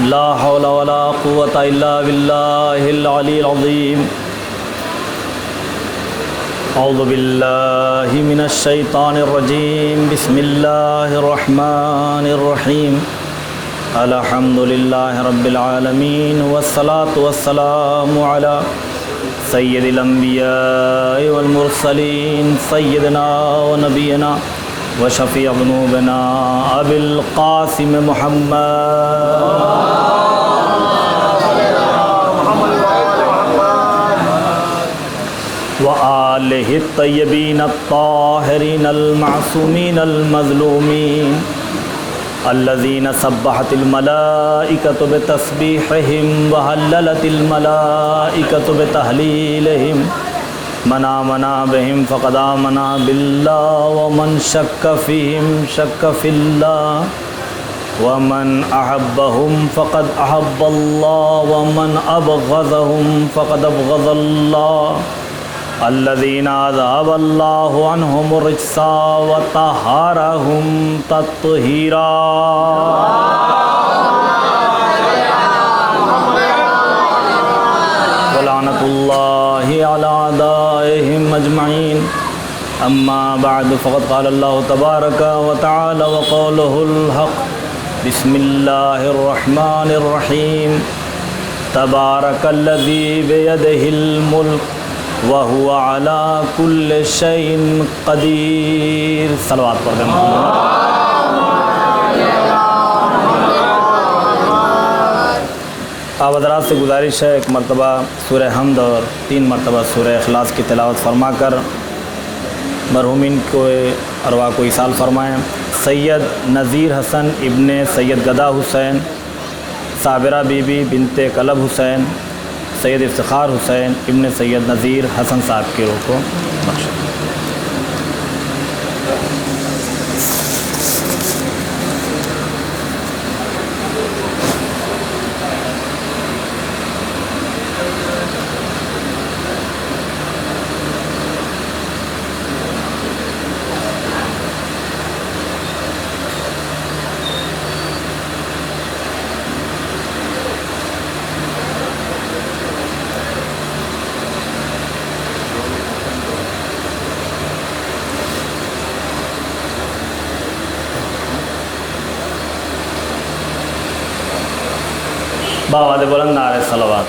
لا حول ولا قوة إلا بالله العلي العظيم. اعوذ باللہ من الشیطان الرجیم. بسم اللہ الرحمن الرحیم. الحمد للہ رب العالمین والصلاة والسلام علی سید الانبیاء والمرسلین سیدنا ونبینا وشفیع ذنوبنا ابی القاسم محمد وآلہ الطیبین الطاہرین المعصومین المظلومین الذین سبحت الملائکۃ بتسبیحہم وحللت الملائکۃ بتہلیلہم. من آمنا بہم فقد آمنا باللہ ومن شک فیہم شک فی اللہ ومن احبہم فقد احب اللہ ومن ابغضہم فقد ابغض اللہ. الذین اذهب اللہ عنہم الرجس وطہرہم تطہیرا. ولعنۃ اللہ علی اعدائہم اجمعین. اما بعد فقد قال اللہ تبارک وتعالی وقولہ الحق. بسم اللہ الرحمن الرحیم. تبارک الذی بیدہ الملک وَهُوَ عَلَى كُلِّ شَيْءٍ قَدِيرٌ. صلوات پڑھ دیں. آپ حضرات سے گزارش ہے ایک مرتبہ سورہ حمد اور 3 مرتبہ سورہ اخلاص کی تلاوت فرما کر مرحومین کو ارواح کو ایصال فرمائیں. سید نذیر حسن ابن سید گدا حسین، صابرہ بی بی بنت کلب حسین، سید افتخار حسین ابن سید نذیر حسن صاحب کی روح کو بخشے. باواد بلند نعرہ صلوات.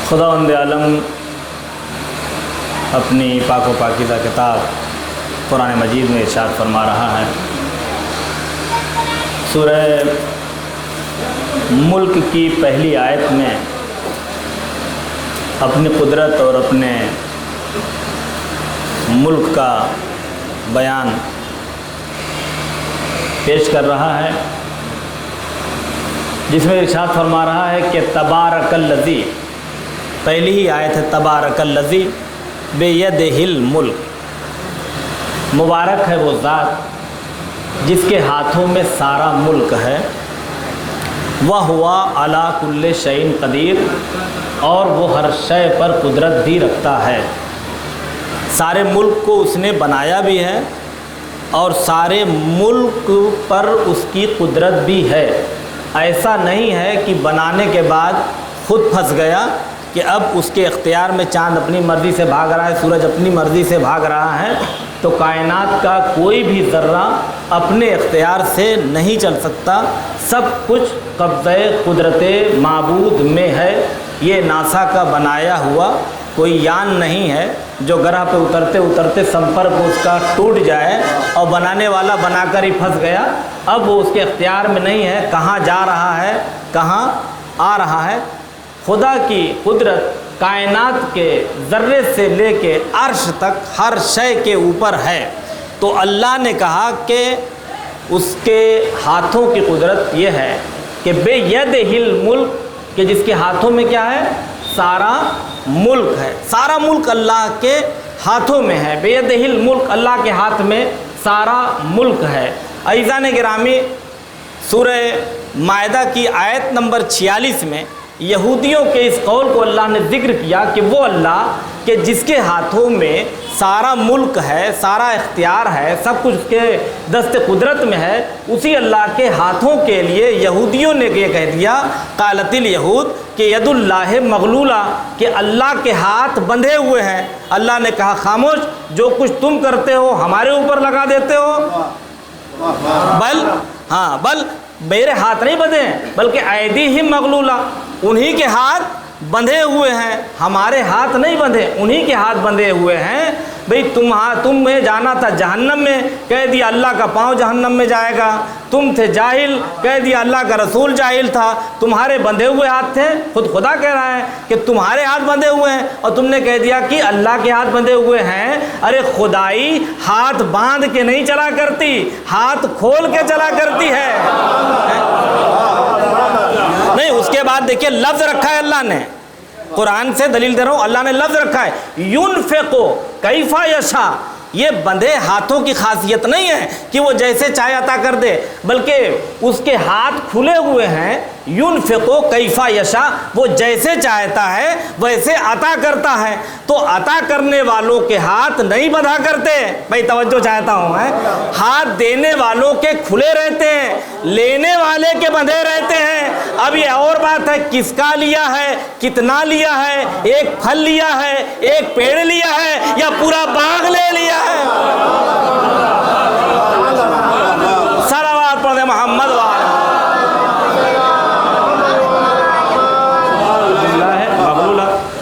خداوند عالم اپنی پاک و پاکیزہ کتاب قرآن مجید میں ارشاد فرما رہا ہے. سورہ ملک کی پہلی آیت میں اپنی قدرت اور اپنے ملک کا بیان پیش کر رہا ہے، جس میں ارشاد فرما رہا ہے کہ تبارک الذی، پہلی ہی آیت ہے تبارک الذی بیدہ الملک. مبارک ہے وہ ذات جس کے ہاتھوں میں سارا ملک ہے. وَهُوَ عَلَى كُلِّ شَيْءٍ قدیر، اور وہ ہر شے پر قدرت بھی رکھتا ہے. سارے ملک کو اس نے بنایا بھی ہے اور سارے ملک پر اس کی قدرت بھی ہے. ایسا نہیں ہے کہ بنانے کے بعد خود پھنس گیا کہ اب اس کے اختیار میں چاند اپنی مرضی سے بھاگ رہا ہے، سورج اپنی مرضی سے بھاگ رہا ہے. تو کائنات کا کوئی بھی ذرہ اپنے اختیار سے نہیں چل سکتا. سب کچھ قبضہ قدرت معبود میں ہے. یہ ناسا کا بنایا ہوا کوئی یان نہیں ہے جو گرہ پہ اترتے اترتے سمپرک اس کا ٹوٹ جائے اور بنانے والا بنا کر ہی پھنس گیا. اب وہ اس کے اختیار میں نہیں ہے کہاں جا رہا ہے کہاں آ رہا ہے. خدا کی قدرت کائنات کے ذرے سے لے کے عرش تک ہر شے کے اوپر ہے. تو اللہ نے کہا کہ اس کے ہاتھوں کی قدرت یہ ہے کہ بیدہ الملک، کہ جس کے ہاتھوں میں کیا ہے؟ سارا ملک ہے. سارا ملک اللہ کے ہاتھوں میں ہے. بیدہ الملک، اللہ کے ہاتھ میں سارا ملک ہے. عزیزان گرامی، سورہ مائدہ کی آیت نمبر 46 میں یہودیوں کے اس قول کو اللہ نے ذکر کیا کہ وہ اللہ کہ جس کے ہاتھوں میں سارا ملک ہے، سارا اختیار ہے، سب کچھ اس کے دست قدرت میں ہے، اسی اللہ کے ہاتھوں کے لیے یہودیوں نے یہ کہہ دیا، قالت الیہود، کہ ید اللہ مغلولہ، کہ اللہ کے ہاتھ بندھے ہوئے ہیں۔ اللہ نے کہا خاموش، جو کچھ تم کرتے ہو ہمارے اوپر لگا دیتے ہو، بل میرے ہاتھ نہیں بندھے ہیں، بلکہ ایدیہم مغلولہ، انہی کے ہاتھ بندھے ہوئے ہیں، ہمارے ہاتھ نہیں بندھے، انہی کے ہاتھ بندھے ہوئے ہیں۔ بھئی تمہیں جانا تھا جہنم میں، کہہ دیا اللہ کا پاؤں جہنم میں جائے گا، تم تھے جاہل، کہہ دیا اللہ کا رسول جاہل تھا، تمہارے بندھے ہوئے ہاتھ تھے، خود خدا کہہ رہا ہے کہ تمہارے ہاتھ بندھے ہوئے ہیں، اور تم نے کہہ دیا کہ اللہ کے ہاتھ بندھے ہوئے ہیں۔ ارے خدائی ہاتھ باندھ کے نہیں چلا کرتی، ہاتھ کھول کے چلا کرتی ہے۔ نہیں، اس کے بعد دیکھیے لفظ رکھا ہے اللہ نے، قرآن سے دلیل دے رہا ہوں، اللہ نے لفظ رکھا ہے ينفقو کیف یشاء۔ یہ بندھے ہاتھوں کی خاصیت نہیں ہے کہ وہ جیسے چاہے عطا کر دے، بلکہ اس کے ہاتھ کھلے ہوئے ہیں، ينفقو کیف یشاء، وہ جیسے چاہتا ہے ویسے عطا کرتا ہے۔ تو عطا کرنے والوں کے ہاتھ نہیں بندھا کرتے، بھائی توجہ چاہتا ہوں، ہاتھ دینے والوں کے کھلے رہتے ہیں، لینے والے کے بندھے رہتے ہیں۔ اب یہ اور بات ہے کس کا لیا ہے، کتنا لیا ہے، ایک پھل لیا ہے، ایک پیڑ لیا ہے، یا پورا باغ لے لیا ہے۔ صلوات پڑھیں محمد وآلہ۔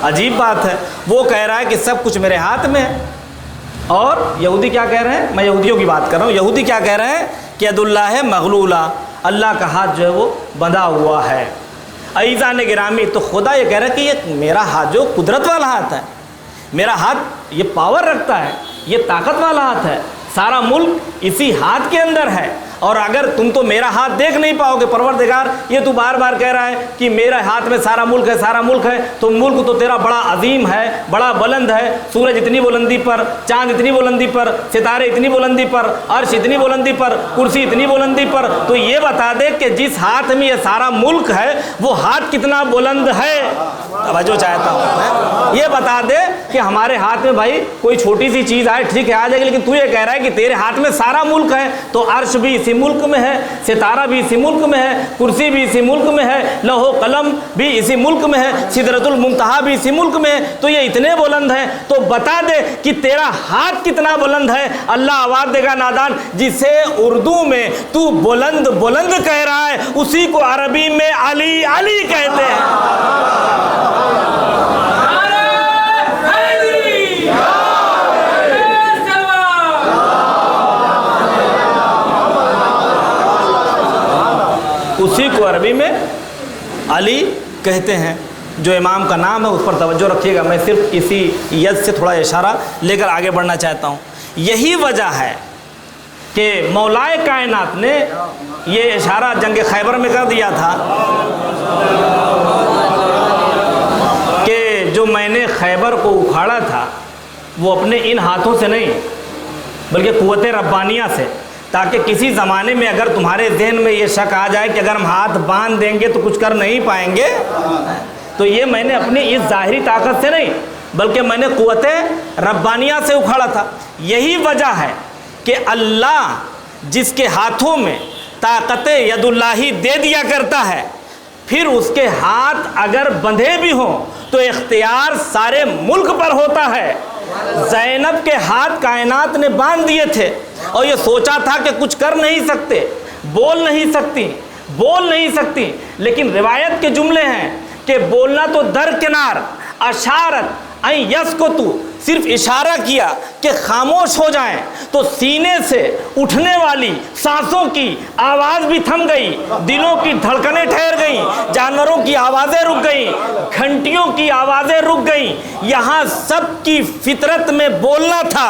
عجیب بات ہے، وہ کہہ رہا ہے کہ سب کچھ میرے ہاتھ میں ہے، اور یہودی کیا کہہ رہے ہیں، میں یہودیوں کی بات کر رہا ہوں، یہودی کیا کہہ رہے ہیں کہ ید اللہ مغلولہ، اللہ کا ہاتھ جو ہے وہ بندھا ہوا ہے۔ عزیزان گرامی، تو خدا یہ کہہ رہا ہے کہ یہ میرا ہاتھ جو قدرت والا ہاتھ ہے، میرا ہاتھ یہ پاور رکھتا ہے، یہ طاقت والا ہاتھ ہے، سارا ملک اسی ہاتھ کے اندر ہے، اور اگر تم تو میرا ہاتھ دیکھ نہیں پاؤ گے پروردگار، یہ تو بار بار کہہ رہا ہے کہ میرا ہاتھ میں سارا ملک ہے، سارا ملک ہے، تو ملک تو تیرا بڑا عظیم ہے، بڑا بلند ہے، سورج اتنی بلندی پر، چاند اتنی بلندی پر، ستارے اتنی بلندی پر، عرش اتنی بلندی پر، کرسی اتنی بلندی پر، تو یہ بتا دے کہ جس ہاتھ میں یہ سارا ملک ہے وہ ہاتھ کتنا بلند ہے۔ توجہ چاہتا ہوں، یہ بتا دے کہ ہمارے ہاتھ میں بھائی کوئی چھوٹی سی چیز آئے ٹھیک ہے آ جائے گی، لیکن تو یہ کہہ رہا ہے کہ تیرے ہاتھ میں سارا ملک ہے، تو عرش بھی اسی ملک میں ہے، ستارہ بھی اسی ملک میں ہے، کرسی بھی اسی ملک میں ہے، لوح و قلم بھی اسی ملک میں ہے، سدرۃ المنتہا بھی اسی ملک میں ہے، تو یہ اتنے بلند ہیں، تو بتا دے کہ تیرا ہاتھ کتنا بلند ہے۔ اللہ آواز دے گا نادان، جسے اردو میں تو بلند بلند کہہ رہا ہے اسی کو عربی میں علی علی کہتے ہیں۔ اسی کو عربی میں علی کہتے ہیں، جو امام کا نام ہے اس پر توجہ رکھیے گا، میں صرف اسی ید سے تھوڑا اشارہ لے کر آگے بڑھنا چاہتا ہوں۔ یہی وجہ ہے کہ مولائے کائنات نے یہ اشارہ جنگ خیبر میں کر دیا تھا کہ جو میں نے خیبر کو اکھاڑا تھا وہ اپنے ان ہاتھوں سے نہیں بلکہ قوت ربانیہ سے، تاکہ کسی زمانے میں اگر تمہارے ذہن میں یہ شک آ جائے کہ اگر ہم ہاتھ باندھ دیں گے تو کچھ کر نہیں پائیں گے، تو یہ میں نے اپنی اس ظاہری طاقت سے نہیں بلکہ میں نے قوت ربانیہ سے اکھاڑا تھا۔ یہی وجہ ہے کہ اللہ جس کے ہاتھوں میں طاقت ید اللہ دے دیا کرتا ہے، پھر اس کے ہاتھ اگر بندھے بھی ہوں تو اختیار سارے ملک پر ہوتا ہے۔ زینب کے ہاتھ کائنات نے باندھ دیے تھے اور یہ سوچا تھا کہ کچھ کر نہیں سکتے، بول نہیں سکتی، لیکن روایت کے جملے ہیں کہ بولنا تو درکنار، اشارت این یسکتو، صرف اشارہ کیا کہ خاموش ہو جائیں، تو سینے سے اٹھنے والی سانسوں کی آواز بھی تھم گئی، دلوں کی دھڑکنیں ٹھہر گئیں، جانوروں کی آوازیں رک گئیں، گھنٹیوں کی آوازیں رک گئیں، یہاں سب کی فطرت میں بولنا تھا۔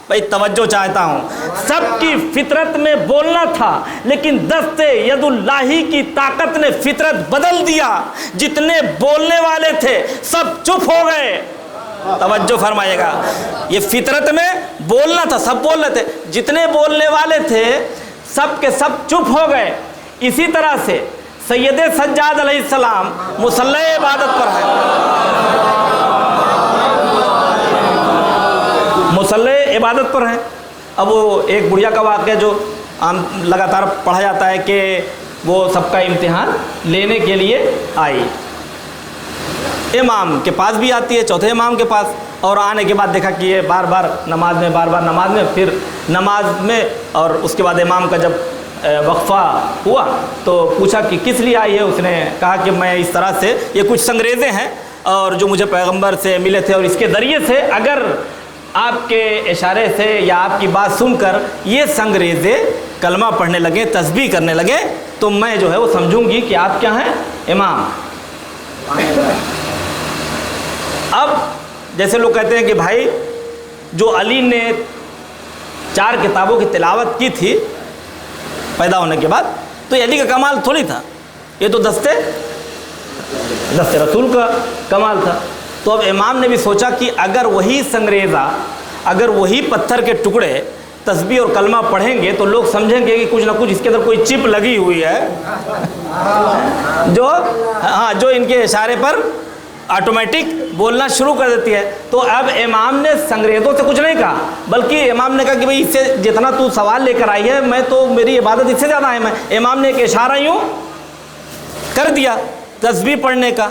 بھائی توجہ چاہتا ہوں، سب کی فطرت میں بولنا تھا، لیکن دست ید اللہ کی طاقت نے فطرت بدل دیا، جتنے بولنے والے تھے سب چپ ہو گئے۔ توجہ فرمائیے گا، یہ فطرت میں بولنا تھا، سب بول رہے تھے، جتنے بولنے والے تھے سب کے سب چپ ہو گئے۔ اسی طرح سے سید سجاد علیہ السلام مصلی عبادت پر ہے، مسلح عبادت پر ہیں. اب وہ ایک بڑھیا کا واقعہ جو لگاتار پڑھا جاتا ہے کہ وہ سب کا امتحان لینے کے لیے آئی، امام کے پاس بھی آتی ہے، چوتھے امام کے پاس، اور آنے کے بعد دیکھا کہ یہ بار بار نماز میں، پھر نماز میں، اور اس کے بعد امام کا جب وقفہ ہوا تو پوچھا کہ کس لیے آئی ہے. اس نے کہا کہ میں اس طرح سے، یہ کچھ سنگریزے ہیں اور جو مجھے پیغمبر سے ملے تھے، اور اس کے ذریعے سے اگر آپ کے اشارے سے یا آپ کی بات سن کر یہ سنگریزے کلمہ پڑھنے لگے، تسبیح کرنے لگے، تو میں جو ہے وہ سمجھوں گی کہ آپ کیا ہیں؟ امام. اب جیسے لوگ کہتے ہیں کہ بھائی جو علی نے 4 کتابوں کی تلاوت کی تھی پیدا ہونے کے بعد، تو یہ علی کا کمال تھوڑی تھا، یہ تو دستے رسول کا کمال تھا. تو اب امام نے بھی سوچا کہ اگر وہی سنگریزہ، اگر وہی پتھر کے ٹکڑے تسبیح اور کلمہ پڑھیں گے تو لوگ سمجھیں گے کہ کچھ نہ کچھ اس کے اندر کوئی چپ لگی ہوئی ہے جو ان کے اشارے پر آٹومیٹک بولنا شروع کر دیتی ہے. تو اب امام نے سنگریزوں سے کچھ نہیں کہا، بلکہ امام نے کہا کہ بھئی اس سے جتنا تو سوال لے کر آئی ہے، میں تو میری عبادت اس سے زیادہ ہے. امام نے ایک اشارہ یوں کر دیا تسبیح پڑھنے کا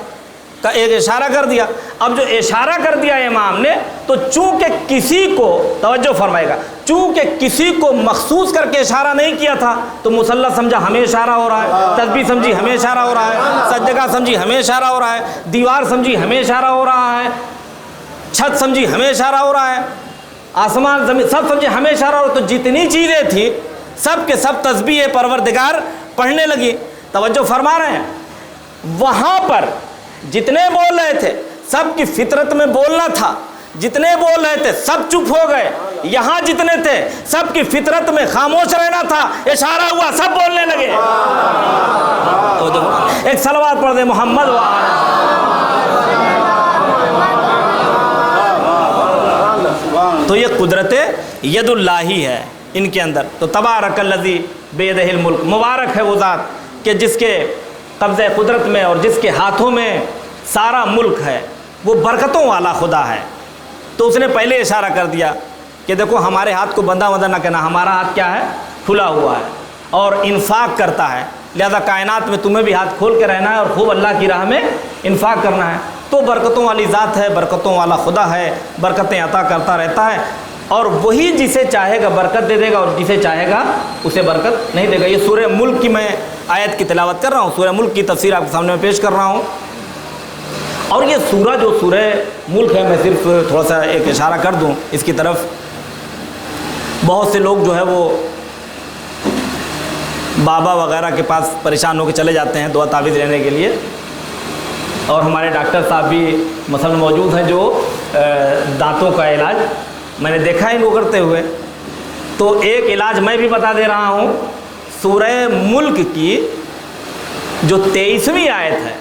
ایک اشارہ کر دیا. اب جو اشارہ کر دیا امام نے، تو چونکہ کسی کو، توجہ فرمائے گا، چونکہ کسی کو مخصوص کر کے اشارہ نہیں کیا تھا، تو مصلی سمجھا ہمیں اشارہ ہو رہا ہے، تسبیح سمجھی ہمیں اشارہ ہو رہا ہے، سجدہ سمجھی ہمیں اشارہ ہو رہا ہے، دیوار سمجھی ہمیں اشارہ ہو رہا ہے، چھت سمجھی ہمیں اشارہ ہو رہا ہے، آسمان زمین سب سمجھی ہمیں اشارہ ہو رہا ہے. تو جتنی چیزیں تھیں سب کے سب تسبیح پروردگار پڑھنے لگی. توجہ فرما رہے ہیں؟ وہاں پر جتنے بول رہے تھے سب کی فطرت میں بولنا تھا، جتنے بول رہے تھے سب چپ ہو گئے. یہاں جتنے تھے سب کی فطرت میں خاموش رہنا تھا، اشارہ ہوا سب بولنے لگے. ایک صلوات پڑھ دے محمد. تو یہ قدرت ید اللہ ہی ہے ان کے اندر. تو تبارک الذی بیدہ الملک، مبارک ہے وہ ذات کہ جس کے قبضہ قدرت میں اور جس کے ہاتھوں میں سارا ملک ہے، وہ برکتوں والا خدا ہے. تو اس نے پہلے اشارہ کر دیا کہ دیکھو ہمارے ہاتھ کو بندہ نہ کہنا، ہمارا ہاتھ کیا ہے؟ کھلا ہوا ہے اور انفاق کرتا ہے. لہذا کائنات میں تمہیں بھی ہاتھ کھول کے رہنا ہے اور خوب اللہ کی راہ میں انفاق کرنا ہے. تو برکتوں والی ذات ہے، برکتوں والا خدا ہے، برکتیں عطا کرتا رہتا ہے، اور وہی جسے چاہے گا برکت دے دے گا اور جسے چاہے گا اسے برکت نہیں دے گا. یہ سورہ ملک کی میں آیت کی تلاوت کر رہا ہوں، سورہ ملک کی تفسیر آپ کے سامنے میں پیش کر رہا ہوں. اور یہ سورہ جو سورہ ملک ہے، میں صرف تھوڑا سا ایک اشارہ کر دوں اس کی طرف. بہت سے لوگ جو ہے وہ بابا وغیرہ کے پاس پریشان ہو کے چلے جاتے ہیں دعا تعویذ لینے کے لیے، اور ہمارے ڈاکٹر صاحب بھی مثلا موجود ہیں جو دانتوں کا علاج میں نے دیکھا ہے ان کو کرتے ہوئے. تو ایک علاج میں بھی بتا دے رہا ہوں. سورہ ملک کی جو 23ویں آیت ہے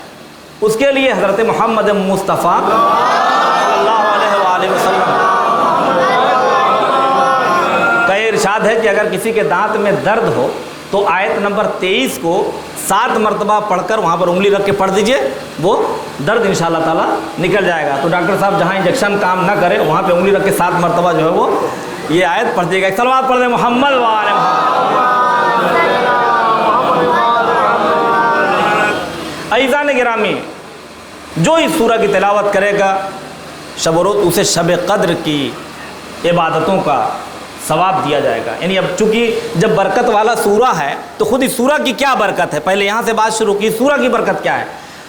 اس کے لیے حضرت محمد مصطفیٰ صلی اللہ علیہ وآلہ وسلم کا ارشاد ہے کہ اگر کسی کے دانت میں درد ہو تو آیت نمبر 23 کو 7 مرتبہ پڑھ کر وہاں پر انگلی رکھ کے پڑھ دیجئے، وہ درد انشاءاللہ تعالیٰ نکل جائے گا. تو ڈاکٹر صاحب جہاں انجیکشن کام نہ کرے وہاں پہ انگلی رکھ کے 7 مرتبہ جو ہے وہ یہ آیت پڑھ دیے گا. صلوات پڑھ دیں محمد وآلہ محمد. عزیزان گرامی، جو اس سورہ کی تلاوت کرے گا شب و روز اسے شب قدر کی عبادتوں کا ثواب دیا جائے گا. یعنی اب چونکہ جب برکت والا سورہ ہے تو خود اس سورہ کی کیا برکت ہے، پہلے یہاں سے بات شروع کی، سورہ کی برکت کیا ہے.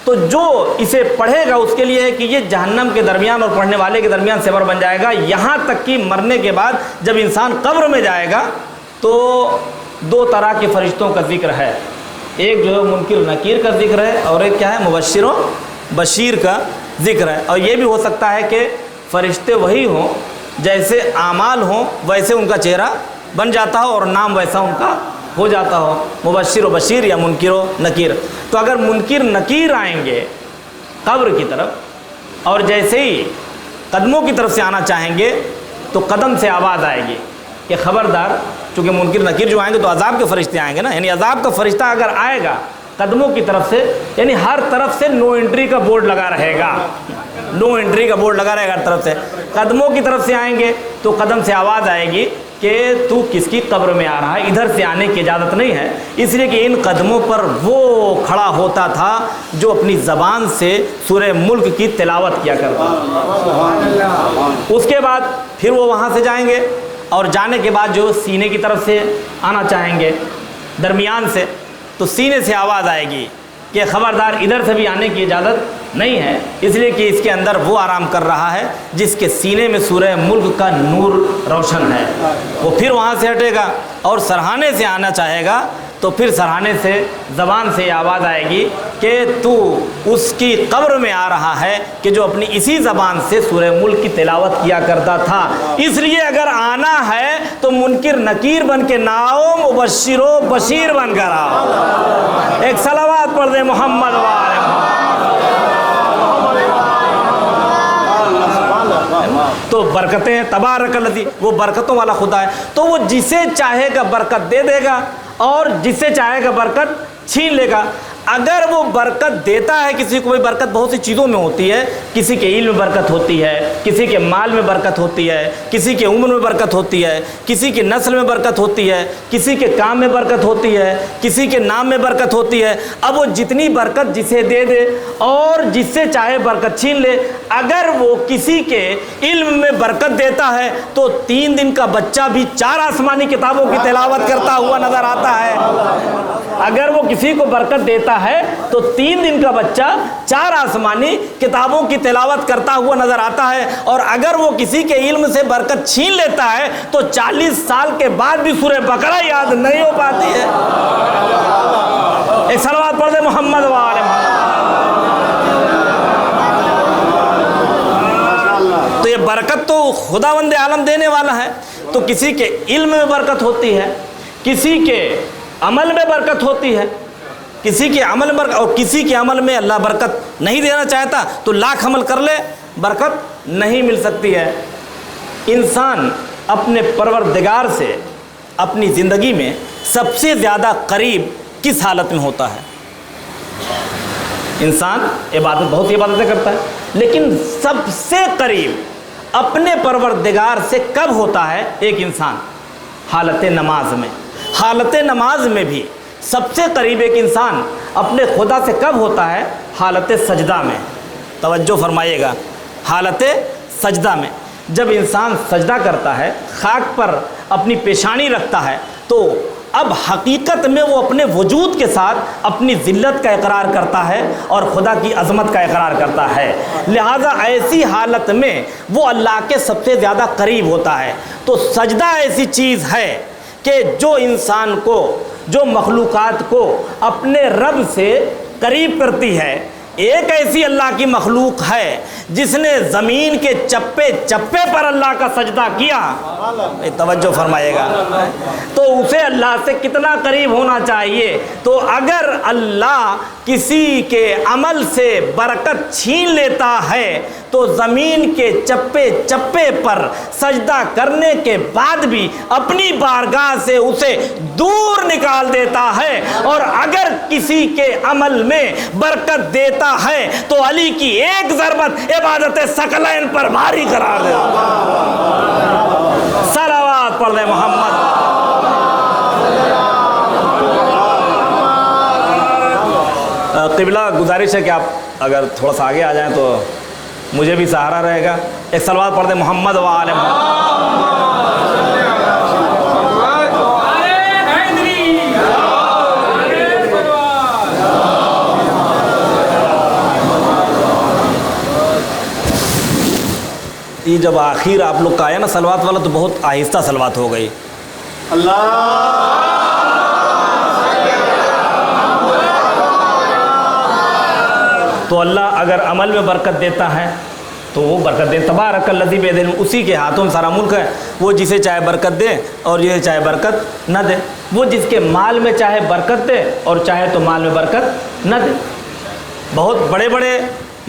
تو جو اسے پڑھے گا اس کے لیے ہے کہ یہ جہنم کے درمیان اور پڑھنے والے کے درمیان صبر بن جائے گا. یہاں تک کہ مرنے کے بعد جب انسان قبر میں جائے گا تو 2 طرح کے فرشتوں کا ذکر ہے. ایک جو ہے منکر نکیر کا ذکر ہے، اور ایک کیا ہے؟ مبشر و بشیر کا ذکر ہے. اور یہ بھی ہو سکتا ہے کہ فرشتے وہی ہوں، جیسے اعمال ہوں ویسے ان کا چہرہ بن جاتا ہو اور نام ویسا ان کا ہو جاتا ہو، مبشر و بشیر یا منکر و نکیر. تو اگر منکر نکیر آئیں گے قبر کی طرف اور جیسے ہی قدموں کی طرف سے آنا چاہیں گے تو قدم سے آواز آئے گی کہ خبردار. چونکہ منکر نکیر جو آئیں گے تو عذاب کے فرشتے آئیں گے نا، یعنی عذاب کا فرشتہ اگر آئے گا قدموں کی طرف سے، یعنی ہر طرف سے نو انٹری کا بورڈ لگا رہے گا، نو انٹری کا بورڈ لگا رہے گا ہر طرف سے۔ قدموں کی طرف سے آئیں گے تو قدم سے آواز آئے گی کہ تو کس کی قبر میں آ رہا ہے، ادھر سے آنے کی اجازت نہیں ہے، اس لیے کہ ان قدموں پر وہ کھڑا ہوتا تھا جو اپنی زبان سے سورہ ملک کی تلاوت کیا کرتا۔ اس کے بعد پھر وہ وہاں سے جائیں گے، اور جانے کے بعد جو سینے کی طرف سے آنا چاہیں گے درمیان سے، تو سینے سے آواز آئے گی کہ خبردار ادھر سے بھی آنے کی اجازت نہیں ہے، اس لیے کہ اس کے اندر وہ آرام کر رہا ہے جس کے سینے میں سورہ ملک کا نور روشن ہے۔ وہ پھر وہاں سے ہٹے گا اور سرہانے سے آنا چاہے گا، تو پھر سرہانے سے زبان سے آواز آئے گی کہ تو اس کی قبر میں آ رہا ہے کہ جو اپنی اسی زبان سے سورہ ملک کی تلاوت کیا کرتا تھا۔ اس لیے اگر آنا ہے تو منکر نکیر بن کے نہ آؤ، مبشر و بشیر بن کر آؤ۔ ایک صلوات پڑھ دے محمد وآل محمد۔ تو برکتیں تبارک الذی، وہ برکتوں والا خدا ہے، تو وہ جسے چاہے گا برکت دے دے گا اور جسے چاہے گا برکت چھین لے گا۔ اگر وہ برکت دیتا ہے کسی کو، برکت بہت سی چیزوں میں ہوتی ہے، کسی کے علم میں برکت ہوتی ہے، کسی کے مال میں برکت ہوتی ہے، کسی کے عمر میں برکت ہوتی ہے، کسی کی نسل میں برکت ہوتی ہے، کسی کے کام میں برکت ہوتی ہے، کسی کے نام میں برکت ہوتی ہے۔ اب وہ جتنی برکت جسے دے دے اور جس سے چاہے برکت چھین لے۔ اگر وہ کسی کے علم میں برکت دیتا ہے تو 3 دن کا بچہ بھی 4 آسمانی کتابوں کی تلاوت کرتا ہوا نظر آتا ہے۔ اگر وہ کسی کو برکت دیتا ہے تو 3 دن کا بچہ 4 آسمانی کتابوں کی تلاوت کرتا ہوا نظر آتا ہے، اور اگر وہ کسی کے علم سے برکت چھین لیتا ہے تو 40 سال کے بعد بھی سورہ بقرہ یاد نہیں ہو پاتی ہے۔ ایک صلوات پڑھ دے محمد وآل محمد۔ تو یہ برکت تو خداوند عالم دینے والا ہے۔ تو کسی کے علم میں برکت ہوتی ہے، کسی کے عمل میں برکت ہوتی ہے، کسی کے عمل میں اور کسی کے عمل میں اللہ برکت نہیں دینا چاہتا تو لاکھ عمل کر لے برکت نہیں مل سکتی ہے۔ انسان اپنے پروردگار سے اپنی زندگی میں سب سے زیادہ قریب کس حالت میں ہوتا ہے؟ انسان بہت سی عبادتیں کرتا ہے، لیکن سب سے قریب اپنے پروردگار سے کب ہوتا ہے ایک انسان؟ حالت نماز میں۔ حالت نماز میں بھی سب سے قریب ایک انسان اپنے خدا سے کب ہوتا ہے؟ حالت سجدہ میں۔ توجہ فرمائیے گا، حالت سجدہ میں جب انسان سجدہ کرتا ہے، خاک پر اپنی پیشانی رکھتا ہے، تو اب حقیقت میں وہ اپنے وجود کے ساتھ اپنی ذلت کا اقرار کرتا ہے اور خدا کی عظمت کا اقرار کرتا ہے۔ لہذا ایسی حالت میں وہ اللہ کے سب سے زیادہ قریب ہوتا ہے۔ تو سجدہ ایسی چیز ہے کہ جو انسان کو، جو مخلوقات کو اپنے رب سے قریب کرتی ہے۔ ایک ایسی اللہ کی مخلوق ہے جس نے زمین کے چپے چپے پر اللہ کا سجدہ کیا، توجہ فرمائیے گا، تو اسے اللہ سے کتنا قریب ہونا چاہیے۔ تو اگر اللہ کسی کے عمل سے برکت چھین لیتا ہے تو زمین کے چپے چپے پر سجدہ کرنے کے بعد بھی اپنی بارگاہ سے اسے دور نکال دیتا ہے، اور اگر کسی کے عمل میں برکت دیتا ہے تو علی کی ایک ضربت عبادت ثقلین پر بھاری قرار دیتا ہے۔ صلوات پڑھ دے محمد۔ قبلہ گزارش ہے کہ آپ اگر تھوڑا سا آگے آ جائیں تو مجھے بھی سہارا رہے گا۔ ایک صلوات پڑھ دے محمد و آل محمد۔ یہ جب آخر آپ لوگ کا آیا نا صلوات والا تو بہت آہستہ صلوات ہو گئی۔ تو اللہ اگر عمل میں برکت دیتا ہے تو وہ برکت دے، تبارک الذی بیدہ، اسی کے ہاتھوں میں سارا ملک ہے، وہ جسے چاہے برکت دے اور جسے چاہے برکت نہ دے، وہ جس کے مال میں چاہے برکت دے اور چاہے تو مال میں برکت نہ دے۔ بہت بڑے بڑے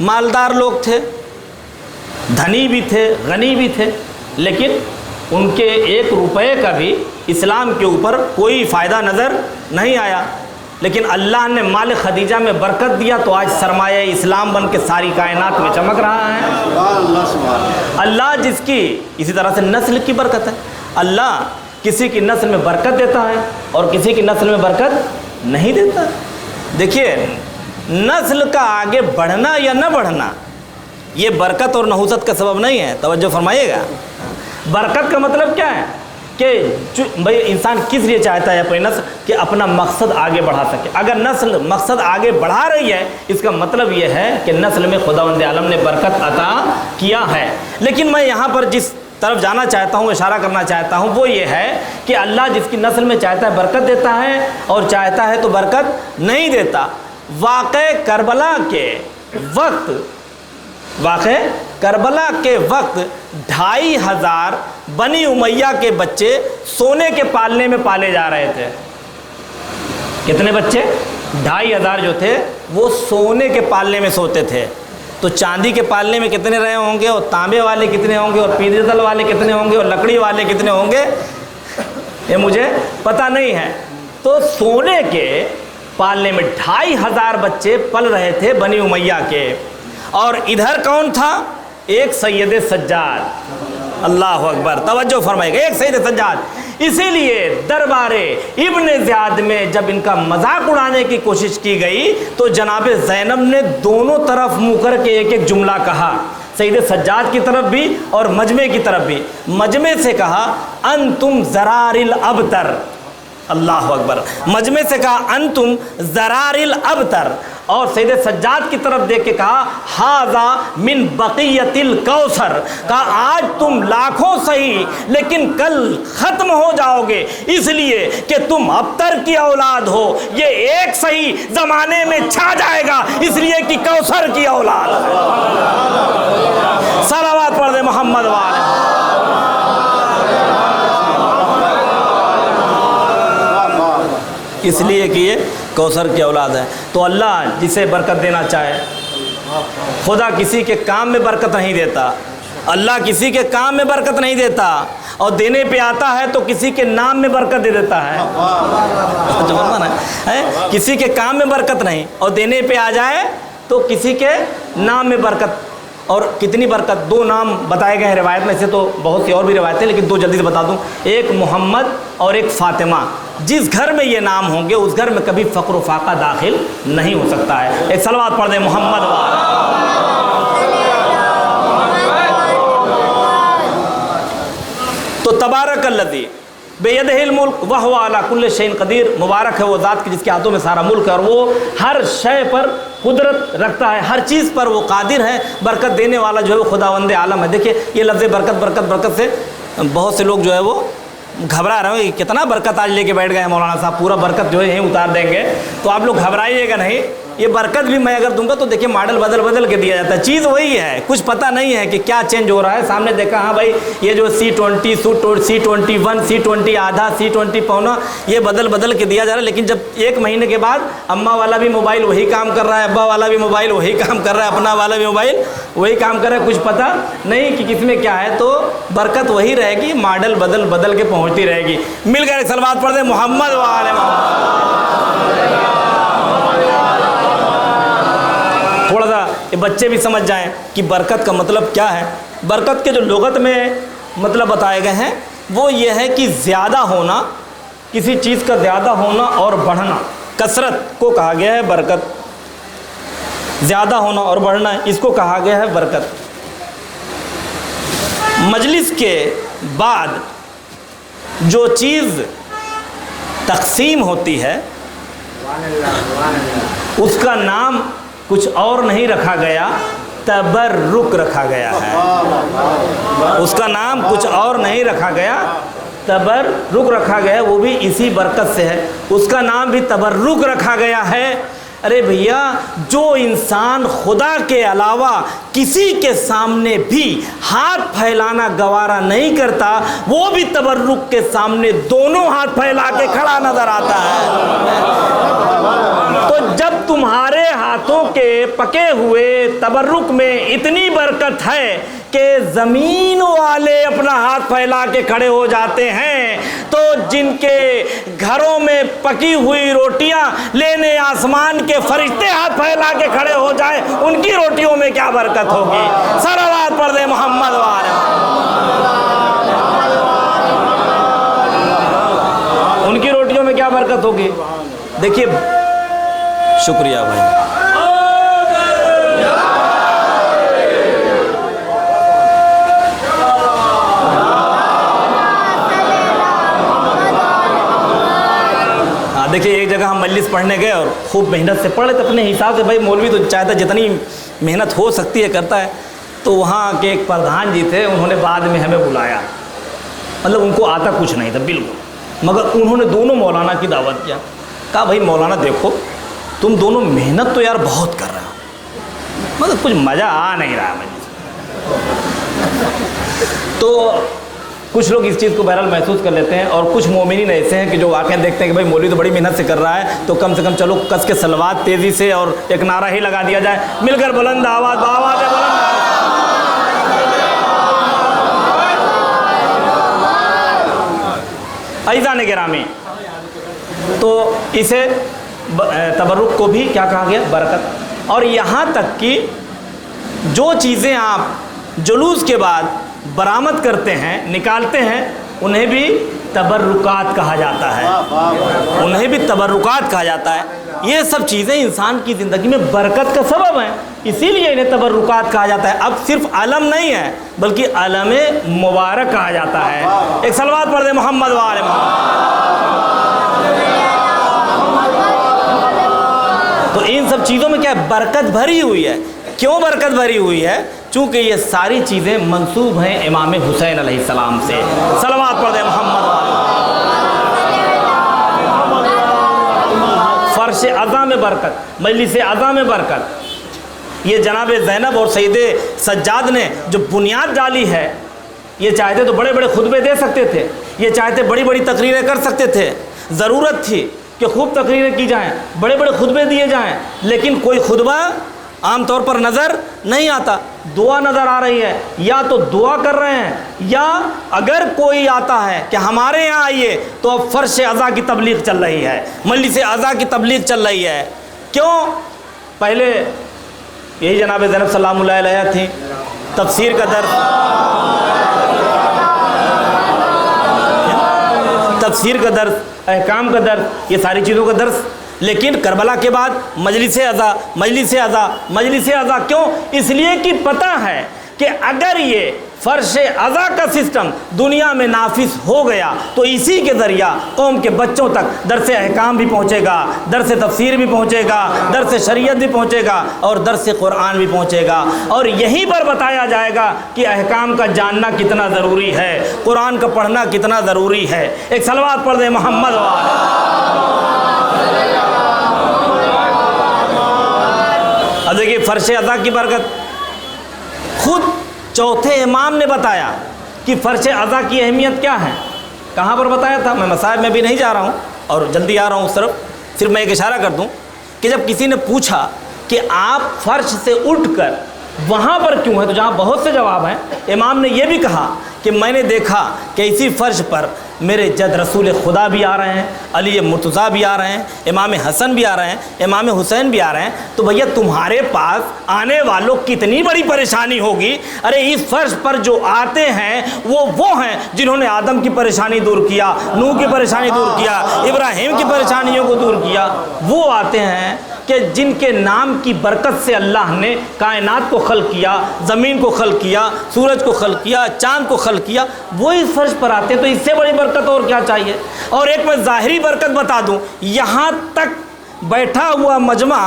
مالدار لوگ تھے، دھنی بھی تھے، غنی بھی تھے، لیکن ان کے 1 روپے کا بھی اسلام کے اوپر کوئی فائدہ نظر نہیں آیا۔ لیکن اللہ نے مال خدیجہ میں برکت دیا تو آج سرمایہ اسلام بن کے ساری کائنات میں چمک رہا ہے۔ اللہ جس کی اسی طرح سے نسل کی برکت ہے، اللہ کسی کی نسل میں برکت دیتا ہے اور کسی کی نسل میں برکت نہیں دیتا۔ دیکھیے نسل کا آگے بڑھنا یا نہ بڑھنا یہ برکت اور نحوست کا سبب نہیں ہے، توجہ فرمائیے گا۔ برکت کا مطلب کیا ہے کہ بھائی انسان کس لیے چاہتا ہے اپنی نسل کہ اپنا مقصد آگے بڑھا سکے۔ اگر نسل مقصد آگے بڑھا رہی ہے اس کا مطلب یہ ہے کہ نسل میں خداوند عالم نے برکت عطا کیا ہے۔ لیکن میں یہاں پر جس طرف جانا چاہتا ہوں، اشارہ کرنا چاہتا ہوں، وہ یہ ہے کہ اللہ جس کی نسل میں چاہتا ہے برکت دیتا ہے اور چاہتا ہے تو برکت نہیں دیتا۔ واقع کربلا کے وقت 2500 بنی امیہ کے بچے سونے کے پالنے میں پالے جا رہے تھے۔ کتنے بچے؟ 2500 جو تھے وہ سونے کے پالنے میں سوتے تھے۔ تو چاندی کے پالنے میں کتنے رہے ہوں گے، اور تانبے والے کتنے ہوں گے، اور پیتل والے کتنے ہوں گے، اور لکڑی والے کتنے ہوں گے، یہ مجھے پتہ نہیں ہے۔ تو سونے کے پالنے میں 2500 بچے پل رہے تھے بنی امیہ کے، اور ادھر کون تھا؟ ایک سید سجاد۔ اللہ اکبر، توجہ فرمائے گا، ایک سید سجاد۔ اسی لیے دربار ابن زیاد میں جب ان کا مذاق اڑانے کی کوشش کی گئی تو جناب زینب نے دونوں طرف منہ کر کے ایک ایک جملہ کہا، سید سجاد کی طرف بھی اور مجمع کی طرف بھی۔ مجمع سے کہا انتم زرار الابتر، اللہ اکبر، مجمع سے کہا انتم زرار الابتر، اور سید سجاد کی طرف دیکھ کے کہا ھذا من بقیت الکوثر، کہا آج تم لاکھوں صحیح لیکن کل ختم ہو جاؤ گے، اس لیے کہ تم ابتر کی اولاد ہو، یہ ایک صحیح زمانے میں چھا جائے گا اس لیے کہ کوثر کی اولاد ہے۔ صلوات پڑھ دے محمد والے۔ اس لیے کہ یہ کوثر کی اولاد ہے۔ تو اللہ جسے برکت دینا چاہے، خدا کسی کے کام میں برکت نہیں دیتا، اللہ کسی کے کام میں برکت نہیں دیتا، اور دینے پہ آتا ہے تو کسی کے نام میں برکت دے دیتا ہے۔ کسی کے کام میں برکت نہیں، اور دینے پہ آ جائے تو کسی کے نام میں برکت۔ اور کتنی برکت، 2 نام بتائے گئے ہیں روایت میں سے، تو بہت سی اور بھی روایتیں، لیکن 2 جلدی سے بتا دوں۔ ایک محمد اور ایک فاطمہ، جس گھر میں یہ نام ہوں گے اس گھر میں کبھی فقر و فاقہ داخل نہیں ہو سکتا ہے۔ ایک صلوات پڑھ دیں محمد والے۔ تو تبارک الذی بیدہ الملک وہو علی کل شیء قدیر، مبارک ہے وہ ذات کی جس کے ہاتھوں میں سارا ملک ہے اور وہ ہر شے پر قدرت رکھتا ہے، ہر چیز پر وہ قادر ہے۔ برکت دینے والا جو ہے وہ خداوند عالم ہے۔ دیکھیے یہ لفظ برکت برکت برکت سے بہت سے لوگ جو ہے وہ گھبرا رہے ہیں، کتنا برکت آج لے کے بیٹھ گئے ہیں مولانا صاحب، پورا برکت جو ہے یہیں اتار دیں گے، تو آپ لوگ گھبرائیے گا نہیں۔ یہ برکت بھی میں اگر دوں گا تو دیکھیے ماڈل بدل بدل کے دیا جاتا ہے، چیز وہی ہے، کچھ پتہ نہیں ہے کہ کیا چینج ہو رہا ہے۔ سامنے دیکھا ہاں بھائی یہ جو C20 C21 C20 آدھا C20 پونا، یہ بدل بدل کے دیا جا رہا ہے، لیکن جب 1 مہینے کے بعد اماں والا بھی موبائل وہی کام کر رہا ہے، ابا والا بھی موبائل وہی کام کر رہا ہے، اپنا والا بھی موبائل وہی کام کر رہا ہے، کچھ پتہ نہیں کہ کس میں کیا ہے، تو برکت وہی رہے گی، ماڈل بدل بدل کے پہنچتی رہے گی۔ مل کر صلوات پڑھ دیں محمد وآل محمد۔ تھوڑا سا یہ بچے بھی سمجھ جائیں کہ برکت کا مطلب کیا ہے۔ برکت کے جو لغت میں مطلب بتائے گئے ہیں وہ یہ ہے کہ زیادہ ہونا، کسی چیز کا زیادہ ہونا اور بڑھنا، کثرت کو کہا گیا ہے برکت، زیادہ ہونا اور بڑھنا اس کو کہا گیا ہے برکت۔ مجلس کے بعد جو چیز تقسیم ہوتی ہے اس کا نام کچھ اور نہیں رکھا گیا، تبرک رکھا گیا ہے۔ اس کا نام کچھ اور نہیں رکھا گیا، تبرک رکھا گیا، وہ بھی اسی برکت سے ہے، اس کا نام بھی تبرک رکھا گیا ہے۔ ارے بھیا جو انسان خدا کے علاوہ کسی کے سامنے بھی ہاتھ پھیلانا گوارا نہیں کرتا، وہ بھی تبرک کے سامنے دونوں ہاتھ پھیلا کے کھڑا نظر آتا ہے۔ تو جب تمہارے ہاتھوں کے پکے ہوئے تبرک میں اتنی برکت ہے کہ زمین والے اپنا ہاتھ پھیلا کے کھڑے ہو جاتے ہیں تو جن کے گھروں میں پکی ہوئی روٹیاں لینے آسمان کے فرشتے ہاتھ پھیلا کے کھڑے ہو جائیں ان کی روٹیوں میں کیا برکت ہوگی؟ صلوات پڑھ دے محمد والے، ان کی روٹیوں میں کیا برکت ہوگی؟ دیکھیے، شکریہ بھائی۔ دیکھیے، ایک جگہ ہم مجلس پڑھنے گئے اور خوب محنت سے پڑھ رہے تھے اپنے حساب سے، بھائی مولوی تو چاہتا جتنی محنت ہو سکتی ہے کرتا ہے۔ تو وہاں کے ایک پردھان جی تھے، انہوں نے بعد میں ہمیں بلایا، مطلب ان کو آتا کچھ نہیں تھا بالکل، مگر انہوں نے دونوں مولانا کی دعوت کیا، کہا بھائی مولانا دیکھو تم دونوں محنت تو یار بہت کر رہے ہو، مگر کچھ مزہ آ نہیں رہا مجھے۔ تو کچھ لوگ اس چیز کو بہرحال محسوس کر لیتے ہیں، اور کچھ مومنین ایسے ہیں کہ جو واقعہ دیکھتے ہیں کہ بھائی مولوی تو بڑی محنت سے کر رہا ہے، تو کم سے کم چلو کس کے صلوات تیزی سے اور ایک نعرہ ہی لگا دیا جائے، مل کر بلند آواز بآواز بلند۔ عزیزان گرامی، تو اسے تبرک کو بھی کیا کہا گیا؟ برکت۔ اور یہاں تک کہ جو چیزیں آپ جلوس کے بعد برآمد کرتے ہیں، نکالتے ہیں، انہیں بھی تبرکات کہا جاتا ہے، انہیں بھی تبرکات کہا جاتا ہے۔ یہ سب چیزیں انسان کی زندگی میں برکت کا سبب ہیں، اسی لیے انہیں تبرکات کہا جاتا ہے۔ اب صرف علم نہیں ہے بلکہ علم مبارک کہا جاتا ہے۔ ایک صلوات پڑھ دے محمد وآل محمد۔ تو ان سب چیزوں میں کیا برکت بھری ہوئی ہے؟ کیوں برکت بھری ہوئی ہے؟ چونکہ یہ ساری چیزیں منسوب ہیں امام حسین علیہ السلام سے۔ صلوات پڑھ دے محمد۔ فرش عزا میں برکت، مجلس عزا میں برکت۔ یہ جناب زینب اور سید سجاد نے جو بنیاد ڈالی ہے، یہ چاہتے تو بڑے بڑے خطبے دے سکتے تھے، یہ چاہتے بڑی بڑی تقریریں کر سکتے تھے، ضرورت تھی کہ خوب تقریریں کی جائیں، بڑے بڑے خطبے دیے جائیں، لیکن کوئی خطبہ عام طور پر نظر نہیں آتا، دعا نظر آ رہی ہے، یا تو دعا کر رہے ہیں، یا اگر کوئی آتا ہے کہ ہمارے یہاں آئیے تو اب فرش عزا کی تبلیغ چل رہی ہے، مجلس عزا کی تبلیغ چل رہی ہے۔ کیوں؟ پہلے یہی جناب زینب سلام اللہ علیہ تھی، تفسیر کا درس، تفسیر کا درس، احکام کا درس، یہ ساری چیزوں کا درس۔ لیکن کربلا کے بعد مجلس عزا، مجلس عزا، مجلس عزا۔ کیوں؟ اس لیے کہ پتہ ہے کہ اگر یہ فرش عزا کا سسٹم دنیا میں نافذ ہو گیا تو اسی کے ذریعہ قوم کے بچوں تک درس احکام بھی پہنچے گا، درس تفسیر بھی پہنچے گا، درس شریعت بھی پہنچے گا، اور درس قرآن بھی پہنچے گا، اور یہیں پر بتایا جائے گا کہ احکام کا جاننا کتنا ضروری ہے، قرآن کا پڑھنا کتنا ضروری ہے۔ ایک صلوات پڑھ دیں محمد اور دیکھیے فرش عزا کی برکت خود چوتھے امام نے بتایا کہ فرش عزا کی اہمیت کیا ہے۔ کہاں پر بتایا تھا؟ میں مصائب میں بھی نہیں جا رہا ہوں اور جلدی آ رہا ہوں اس طرف، صرف میں ایک اشارہ کر دوں کہ جب کسی نے پوچھا کہ آپ فرش سے اٹھ کر وہاں پر کیوں ہیں، تو جہاں بہت سے جواب ہیں، امام نے یہ بھی کہا کہ میں نے دیکھا کہ اسی فرش پر میرے جد رسول خدا بھی آ رہے ہیں، علی مرتضیٰ بھی آ رہے ہیں، امام حسن بھی آ رہے ہیں، امام حسین بھی آ رہے ہیں، تو بھیا تمہارے پاس آنے والوں کتنی بڑی پریشانی ہوگی۔ ارے اس فرش پر جو آتے ہیں وہ ہیں جنہوں نے آدم کی پریشانی دور کیا، نوح کی پریشانی دور کیا، ابراہیم کی پریشانیوں کو دور کیا۔ وہ آتے ہیں کہ جن کے نام کی برکت سے اللہ نے کائنات کو خلق کیا، زمین کو خلق کیا، سورج کو خلق کیا، چاند کو خلق کیا، وہ اس فرش پر آتے ہیں، تو اس سے بڑی برکت اور کیا چاہیے۔ اور ایک میں ظاہری برکت بتا دوں، یہاں تک بیٹھا ہوا مجمع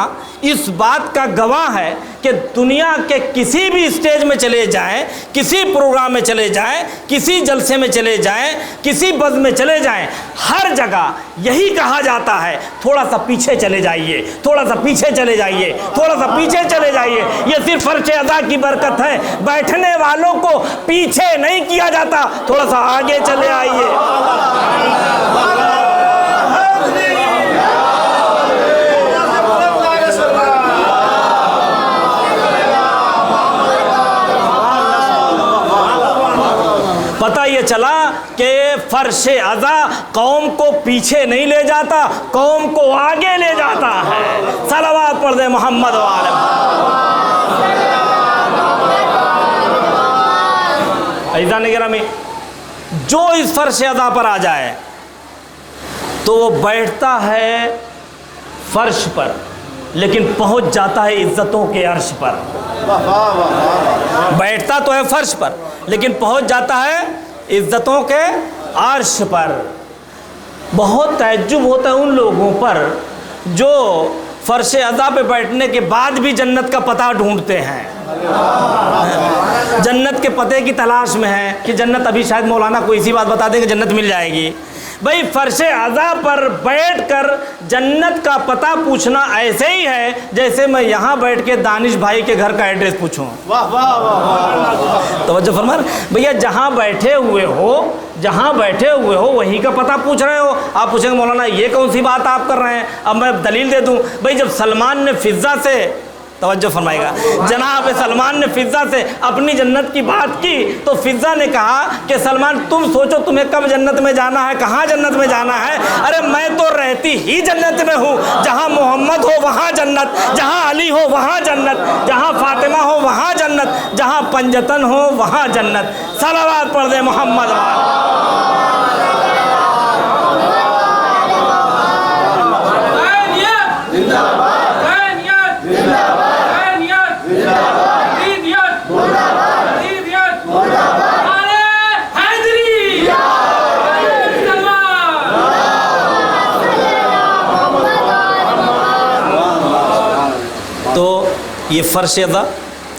اس بات کا گواہ ہے کہ دنیا کے کسی بھی اسٹیج میں چلے جائیں، کسی پروگرام میں چلے جائیں، کسی جلسے میں چلے جائیں، کسی بزم میں چلے جائیں، ہر جگہ یہی کہا جاتا ہے تھوڑا سا پیچھے چلے جائیے، تھوڑا سا پیچھے چلے جائیے، تھوڑا سا پیچھے چلے جائیے۔ یہ صرف فرش عزا کی برکت ہے، بیٹھنے والوں کو پیچھے نہیں کیا جاتا، تھوڑا سا آگے چلے آئیے۔ چلا کہ فرش عزا قوم کو پیچھے نہیں لے جاتا، قوم کو آگے لے جاتا ہے۔ صلوات پڑھ دیں محمد وعلی عزیزان گرامی، جو اس فرش عزا پر آ جائے تو وہ بیٹھتا ہے فرش پر لیکن پہنچ جاتا ہے عزتوں کے عرش پر۔ بیٹھتا تو ہے فرش پر لیکن پہنچ جاتا ہے عزتوں کے عرش پر۔ بہت تعجب ہوتا ہے ان لوگوں پر جو فرش عزا پہ بیٹھنے کے بعد بھی جنت کا پتہ ڈھونڈتے ہیں، جنت کے پتے کی تلاش میں ہیں کہ جنت ابھی شاید مولانا کوئی سی بات بتا دیں کہ جنت مل جائے گی۔ بھئی فرش عزا پر بیٹھ کر جنت کا پتہ پوچھنا ایسے ہی ہے جیسے میں یہاں بیٹھ کے دانش بھائی کے گھر کا ایڈریس پوچھوں۔ توجہ فرما بھیا، جہاں بیٹھے ہوئے ہو وہی کا پتہ پوچھ رہے ہو۔ آپ پوچھیں گے مولانا یہ کون سی بات آپ کر رہے ہیں، اب میں دلیل دے دوں۔ بھئی جب سلمان نے فضہ سے، توجہ فرمائے گا، جناب سلمان نے فضہ سے اپنی جنت کی بات کی تو فضہ نے کہا کہ سلمان تم سوچو تمہیں کب جنت میں جانا ہے، کہاں جنت میں جانا ہے؟ ارے میں تو رہتی ہی جنت میں ہوں، جہاں محمد ہو وہاں جنت، جہاں علی ہو وہاں جنت، جہاں فاطمہ ہو وہاں جنت، جہاں پنجتن ہو وہاں جنت۔ صلوات پڑھ دیں محمد یہ فرش عزا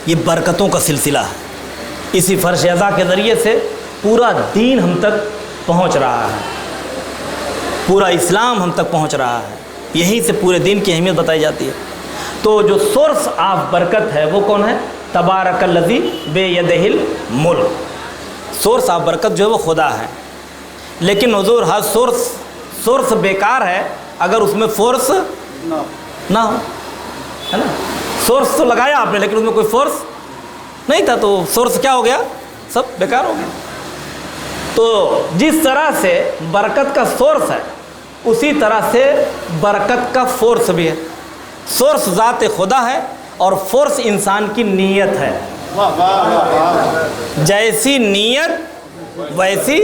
یہ برکتوں کا سلسلہ ہے۔ اسی فرش عزا کے ذریعے سے پورا دین ہم تک پہنچ رہا ہے، پورا اسلام ہم تک پہنچ رہا ہے، یہیں سے پورے دین کی اہمیت بتائی جاتی ہے۔ تو جو سورس آف برکت ہے وہ کون ہے؟ تبارک الذی بیدہ الملک۔ سورس آف برکت جو ہے وہ خدا ہے، لیکن حضور ہر سورس بیکار ہے اگر اس میں فورس نہ ہو، ہے نا؟ سورس تو لگایا آپ نے لیکن اس میں کوئی فورس نہیں تھا تو سورس کیا ہو گیا؟ سب بیکار ہو گیا۔ تو جس طرح سے برکت کا سورس ہے اسی طرح سے برکت کا فورس بھی ہے۔ سورس ذات خدا ہے اور فورس انسان کی نیت ہے۔ جیسی نیت ویسی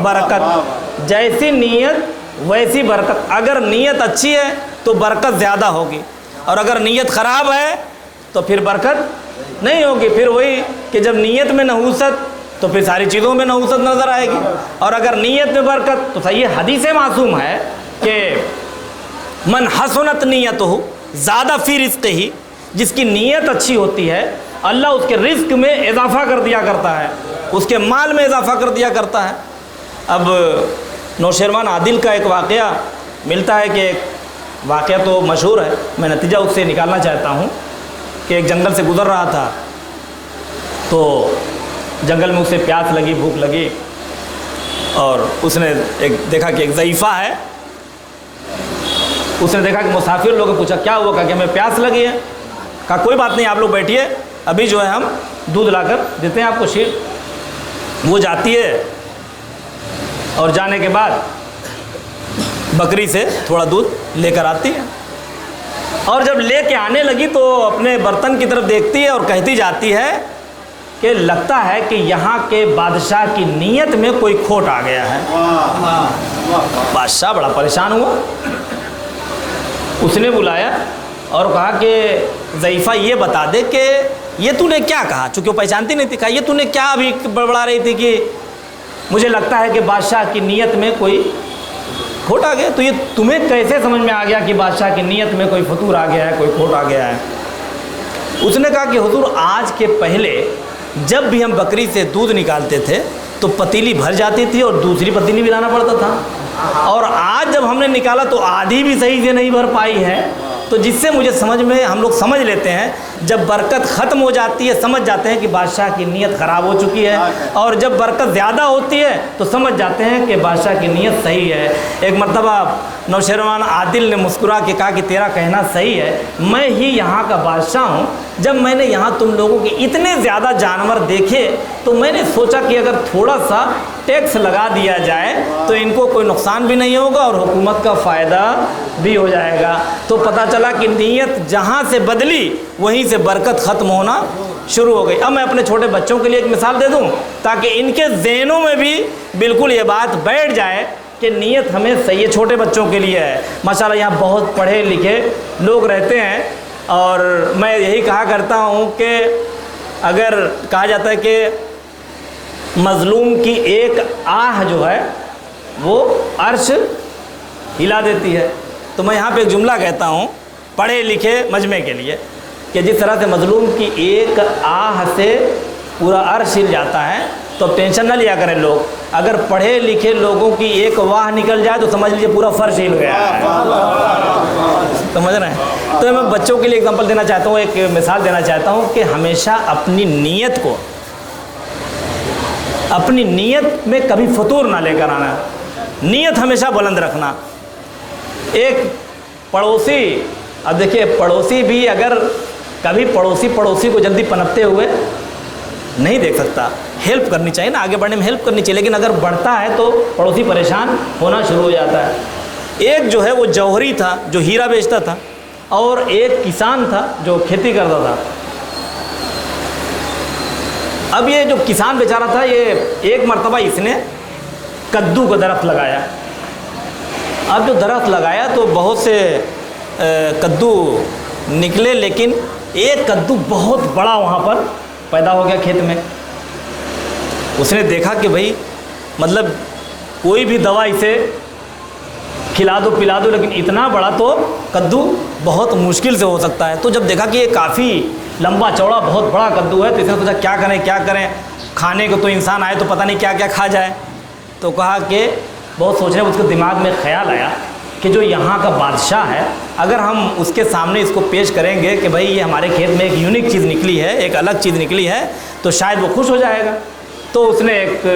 برکت، جیسی نیت ویسی برکت۔ اگر نیت اچھی ہے تو برکت زیادہ ہوگی، اور اگر نیت خراب ہے تو پھر برکت نہیں ہوگی۔ پھر وہی کہ جب نیت میں نحوست تو پھر ساری چیزوں میں نحوست نظر آئے گی، اور اگر نیت میں برکت تو صحیح حدیث معصوم ہے کہ من حسنت نیتہ زیادہ فی رزق ہی، جس کی نیت اچھی ہوتی ہے اللہ اس کے رزق میں اضافہ کر دیا کرتا ہے، اس کے مال میں اضافہ کر دیا کرتا ہے۔ اب نوشیروان عادل کا ایک واقعہ ملتا ہے کہ ایک واقعہ تو مشہور ہے، میں نتیجہ اس سے نکالنا چاہتا ہوں کہ ایک جنگل سے گزر رہا تھا تو جنگل میں اسے پیاس لگی، بھوک لگی، اور اس نے دیکھا کہ ایک ضعیفہ ہے۔ اس نے دیکھا کہ مسافر لوگوں نے پوچھا کیا ہوا، کہا کہ ہمیں پیاس لگی ہے۔ کہا کوئی بات نہیں، آپ لوگ بیٹھیے، ابھی جو ہے ہم دودھ لا کر دیتے ہیں آپ کو شیر۔ وہ جاتی ہے اور جانے کے بعد بکری سے تھوڑا دودھ لے کر آتی ہے، اور جب لے کے آنے لگی تو اپنے برتن کی طرف دیکھتی ہے اور کہتی جاتی ہے کہ لگتا ہے کہ یہاں کے بادشاہ کی نیت میں کوئی کھوٹ آ گیا ہے۔ بادشاہ بڑا پریشان ہوا، اس نے بلایا اور کہا کہ ضعیفہ یہ بتا دے کہ یہ تو نے کیا کہا، چونکہ وہ پہچانتی نہیں تھی، کہا یہ تو نے کیا ابھی بڑبڑا رہی تھی کہ مجھے لگتا ہے کہ بادشاہ کی نیت میں کوئی کھوٹ آ گیا، تو یہ تمہیں کیسے سمجھ میں آ گیا کہ بادشاہ کی نیت میں کوئی فطور آ گیا ہے، کوئی کھوٹ آ گیا ہے؟ اس نے کہا کہ حضور آج کے پہلے جب بھی ہم بکری سے دودھ نکالتے تھے تو پتیلی بھر جاتی تھی اور دوسری پتیلی بھی لانا پڑتا تھا، اور آج جب ہم نے نکالا تو آدھی بھی صحیح سے نہیں بھر پائی ہے، تو جس سے مجھے سمجھ میں ہم لوگ سمجھ لیتے ہیں جب برکت ختم ہو جاتی ہے سمجھ جاتے ہیں کہ بادشاہ کی نیت خراب ہو چکی ہے، اور جب برکت زیادہ ہوتی ہے تو سمجھ جاتے ہیں کہ بادشاہ کی نیت صحیح ہے۔ ایک مرتبہ نوشیروان عادل نے مسکرا کے کہا کہ تیرا کہنا صحیح ہے، میں ہی یہاں کا بادشاہ ہوں۔ جب میں نے یہاں تم لوگوں کے اتنے زیادہ جانور دیکھے تو میں نے سوچا کہ اگر تھوڑا سا ٹیکس لگا دیا جائے تو ان کو کوئی نقصان بھی نہیں ہوگا اور حکومت کا فائدہ بھی ہو جائے گا۔ تو پتہ چلا کہ نیت جہاں سے بدلی وہیں سے برکت ختم ہونا شروع ہو گئی۔ اب میں اپنے چھوٹے بچوں کے لیے ایک مثال دے دوں تاکہ ان کے ذہنوں میں بھی بالکل یہ بات بیٹھ جائے کہ نیت ہمیں صحیح ہے، چھوٹے بچوں کے لیے ہے۔ ماشاءاللہ یہاں بہت پڑھے لکھے لوگ رہتے ہیں، اور میں یہی کہا کرتا ہوں کہ اگر کہا جاتا ہے کہ مظلوم کی ایک آہ جو ہے وہ عرش ہلا دیتی ہے، تو میں یہاں پہ ایک جملہ کہتا ہوں پڑھے لکھے مجمع کے لیے کہ جس طرح سے مظلوم کی ایک آہ سے پورا عرش ہل جاتا ہے، تو ٹینشن نہ لیا کریں لوگ، اگر پڑھے لکھے لوگوں کی ایک واہ نکل جائے تو سمجھ لیجیے پورا فرش ہل گیا ہے۔ سمجھ رہے ہیں؟ تو میں بچوں کے لیے اگزامپل دینا چاہتا ہوں، ایک مثال دینا چاہتا ہوں کہ ہمیشہ اپنی نیت میں کبھی فتور نہ لے کر آنا، نیت ہمیشہ بلند رکھنا۔ ایک پڑوسی، اب دیکھیے پڑوسی بھی اگر کبھی پڑوسی کو جلدی پنپتے ہوئے نہیں دیکھ سکتا، ہیلپ کرنی چاہیے نا، آگے بڑھنے میں ہیلپ کرنی چاہیے، لیکن اگر بڑھتا ہے تو پڑوسی پریشان ہونا شروع ہو جاتا ہے۔ ایک جو ہے وہ جوہری تھا جو ہیرا بیچتا تھا، اور ایک کسان تھا جو کھیتی کرتا تھا۔ اب یہ جو کسان بیچارہ تھا، یہ ایک مرتبہ اس نے کدو کا درخت لگایا۔ اب جو درخت لگایا تو بہت سے کدو نکلے، لیکن ایک کدو بہت بڑا وہاں پر پیدا ہو گیا کھیت میں۔ اس نے دیکھا کہ بھائی مطلب کوئی بھی دوا اسے کھلا دو پلا دو، لیکن اتنا بڑا تو کدو بہت مشکل سے ہو سکتا ہے۔ تو جب دیکھا کہ یہ کافی لمبا چوڑا بہت بڑا کدو ہے تو اس نے سوچا کیا کریں، کھانے کو تو انسان آئے تو پتہ نہیں کیا کیا کھا جائے۔ تو کہا کہ بہت سوچنے میں اس کے دماغ میں خیال آیا کہ جو یہاں کا بادشاہ ہے، اگر ہم اس کے سامنے اس کو پیش کریں گے کہ بھائی یہ ہمارے کھیت میں ایک یونیک چیز نکلی ہے، ایک الگ چیز نکلی ہے، تو شاید وہ خوش ہو جائے گا۔ تو اس نے ایک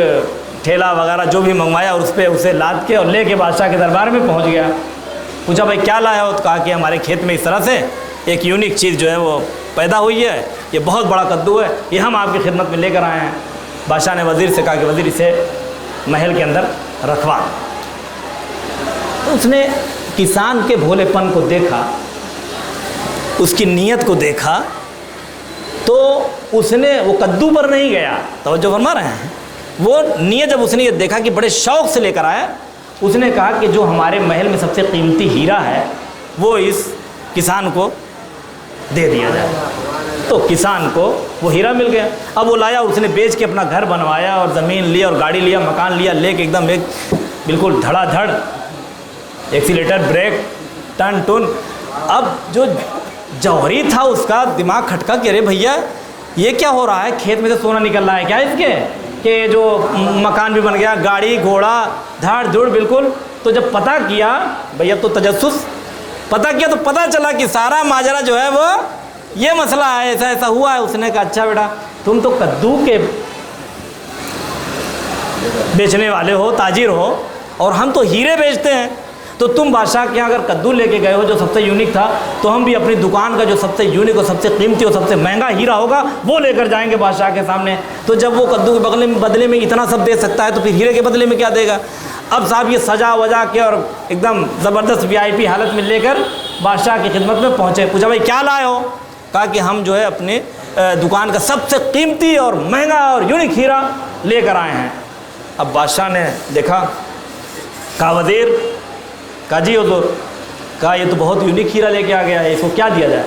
ٹھیلا وغیرہ جو بھی منگوایا اور اس پہ اسے لاد کے اور لے کے بادشاہ کے دربار میں پہنچ گیا۔ پوچھا بھائی کیا لایا ہو؟ تو کہا کہ ہمارے کھیت میں اس طرح سے ایک یونیک چیز جو ہے وہ پیدا ہوئی ہے، یہ بہت بڑا کدو ہے، یہ ہم آپ کی خدمت میں لے کر آئے ہیں۔ بادشاہ نے وزیر سے کہا کہ وزیر اسے محل کے اندر رکھوا۔ تو اس نے کسان کے بھولے پن کو دیکھا، اس کی نیت کو دیکھا، تو اس نے وہ کدو پر نہیں گیا، توجہ فرما رہے ہیں، وہ نیت جب اس نے یہ دیکھا کہ بڑے شوق سے لے کر آیا، اس نے کہا کہ جو ہمارے محل میں سب سے قیمتی ہیرا ہے وہ اس کسان کو دے دیا جائے۔ تو کسان کو وہ ہیرا مل گیا۔ اب وہ لایا، اس نے بیچ کے اپنا گھر بنوایا اور زمین لیا اور گاڑی لیا، مکان لیا، لے کے ایک دم ایک بالکل دھڑا دھڑ ایکسیلیٹر بریک ٹن ٹن۔ اب جو جوہری تھا اس کا دماغ کھٹکا کہ ارے بھیا یہ کیا ہو رہا ہے، کھیت میں سے سونا نکل رہا ہے کیا اس کے، کہ جو مکان بھی بن گیا، گاڑی گھوڑا دھاڑ دھوڑ بالکل۔ تو جب پتہ کیا بھیا، تو تجسس پتہ کیا تو پتہ چلا کہ سارا ماجرا جو ہے وہ یہ مسئلہ ہے، ایسا ایسا ہوا ہے۔ اس نے کہا اچھا بیٹا تم تو کدو کے بیچنے والے ہو، تاجر ہو، اور ہم تو ہیرے بیچتے ہیں، تو تم بادشاہ کے یہاں اگر کدو لے کے گئے ہو جو سب سے یونیک تھا، تو ہم بھی اپنی دکان کا جو سب سے یونیک اور سب سے قیمتی اور سب سے مہنگا ہیرا ہوگا وہ لے کر جائیں گے بادشاہ کے سامنے۔ تو جب وہ کدو کے بدلے میں اتنا سب دے سکتا ہے تو پھر ہیرے کے بدلے میں کیا دے گا؟ اب صاحب یہ سجا وجا کے اور ایک دم زبردست VIP حالت میں لے کر بادشاہ کی خدمت میں پہنچے۔ پوچھا بھائی کیا لائے ہو؟ کہا کہ ہم جو ہے اپنے دکان کا سب سے قیمتی اور مہنگا اور یونیک ہیرا لے کر آئے ہیں۔ اب بادشاہ نے دیکھا، کہا وزیر، کہا جی حضور، کہا یہ تو بہت یونیک ہیرا لے کے آ گیا ہے، اس کو کیا دیا جائے؟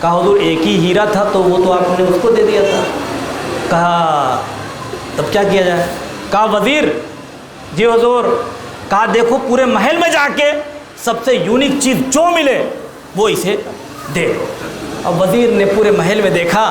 کہا حضور ایک ہی ہیرا تھا تو وہ تو آپ نے اس کو دے دیا تھا۔ کہا تب کیا کیا جائے؟ کہا وزیر جی حضور، کہا دیکھو پورے محل میں جا کے سب سے یونیک چیز جو ملے وہ اسے دے دو۔ اب وزیر نے پورے محل میں دیکھا،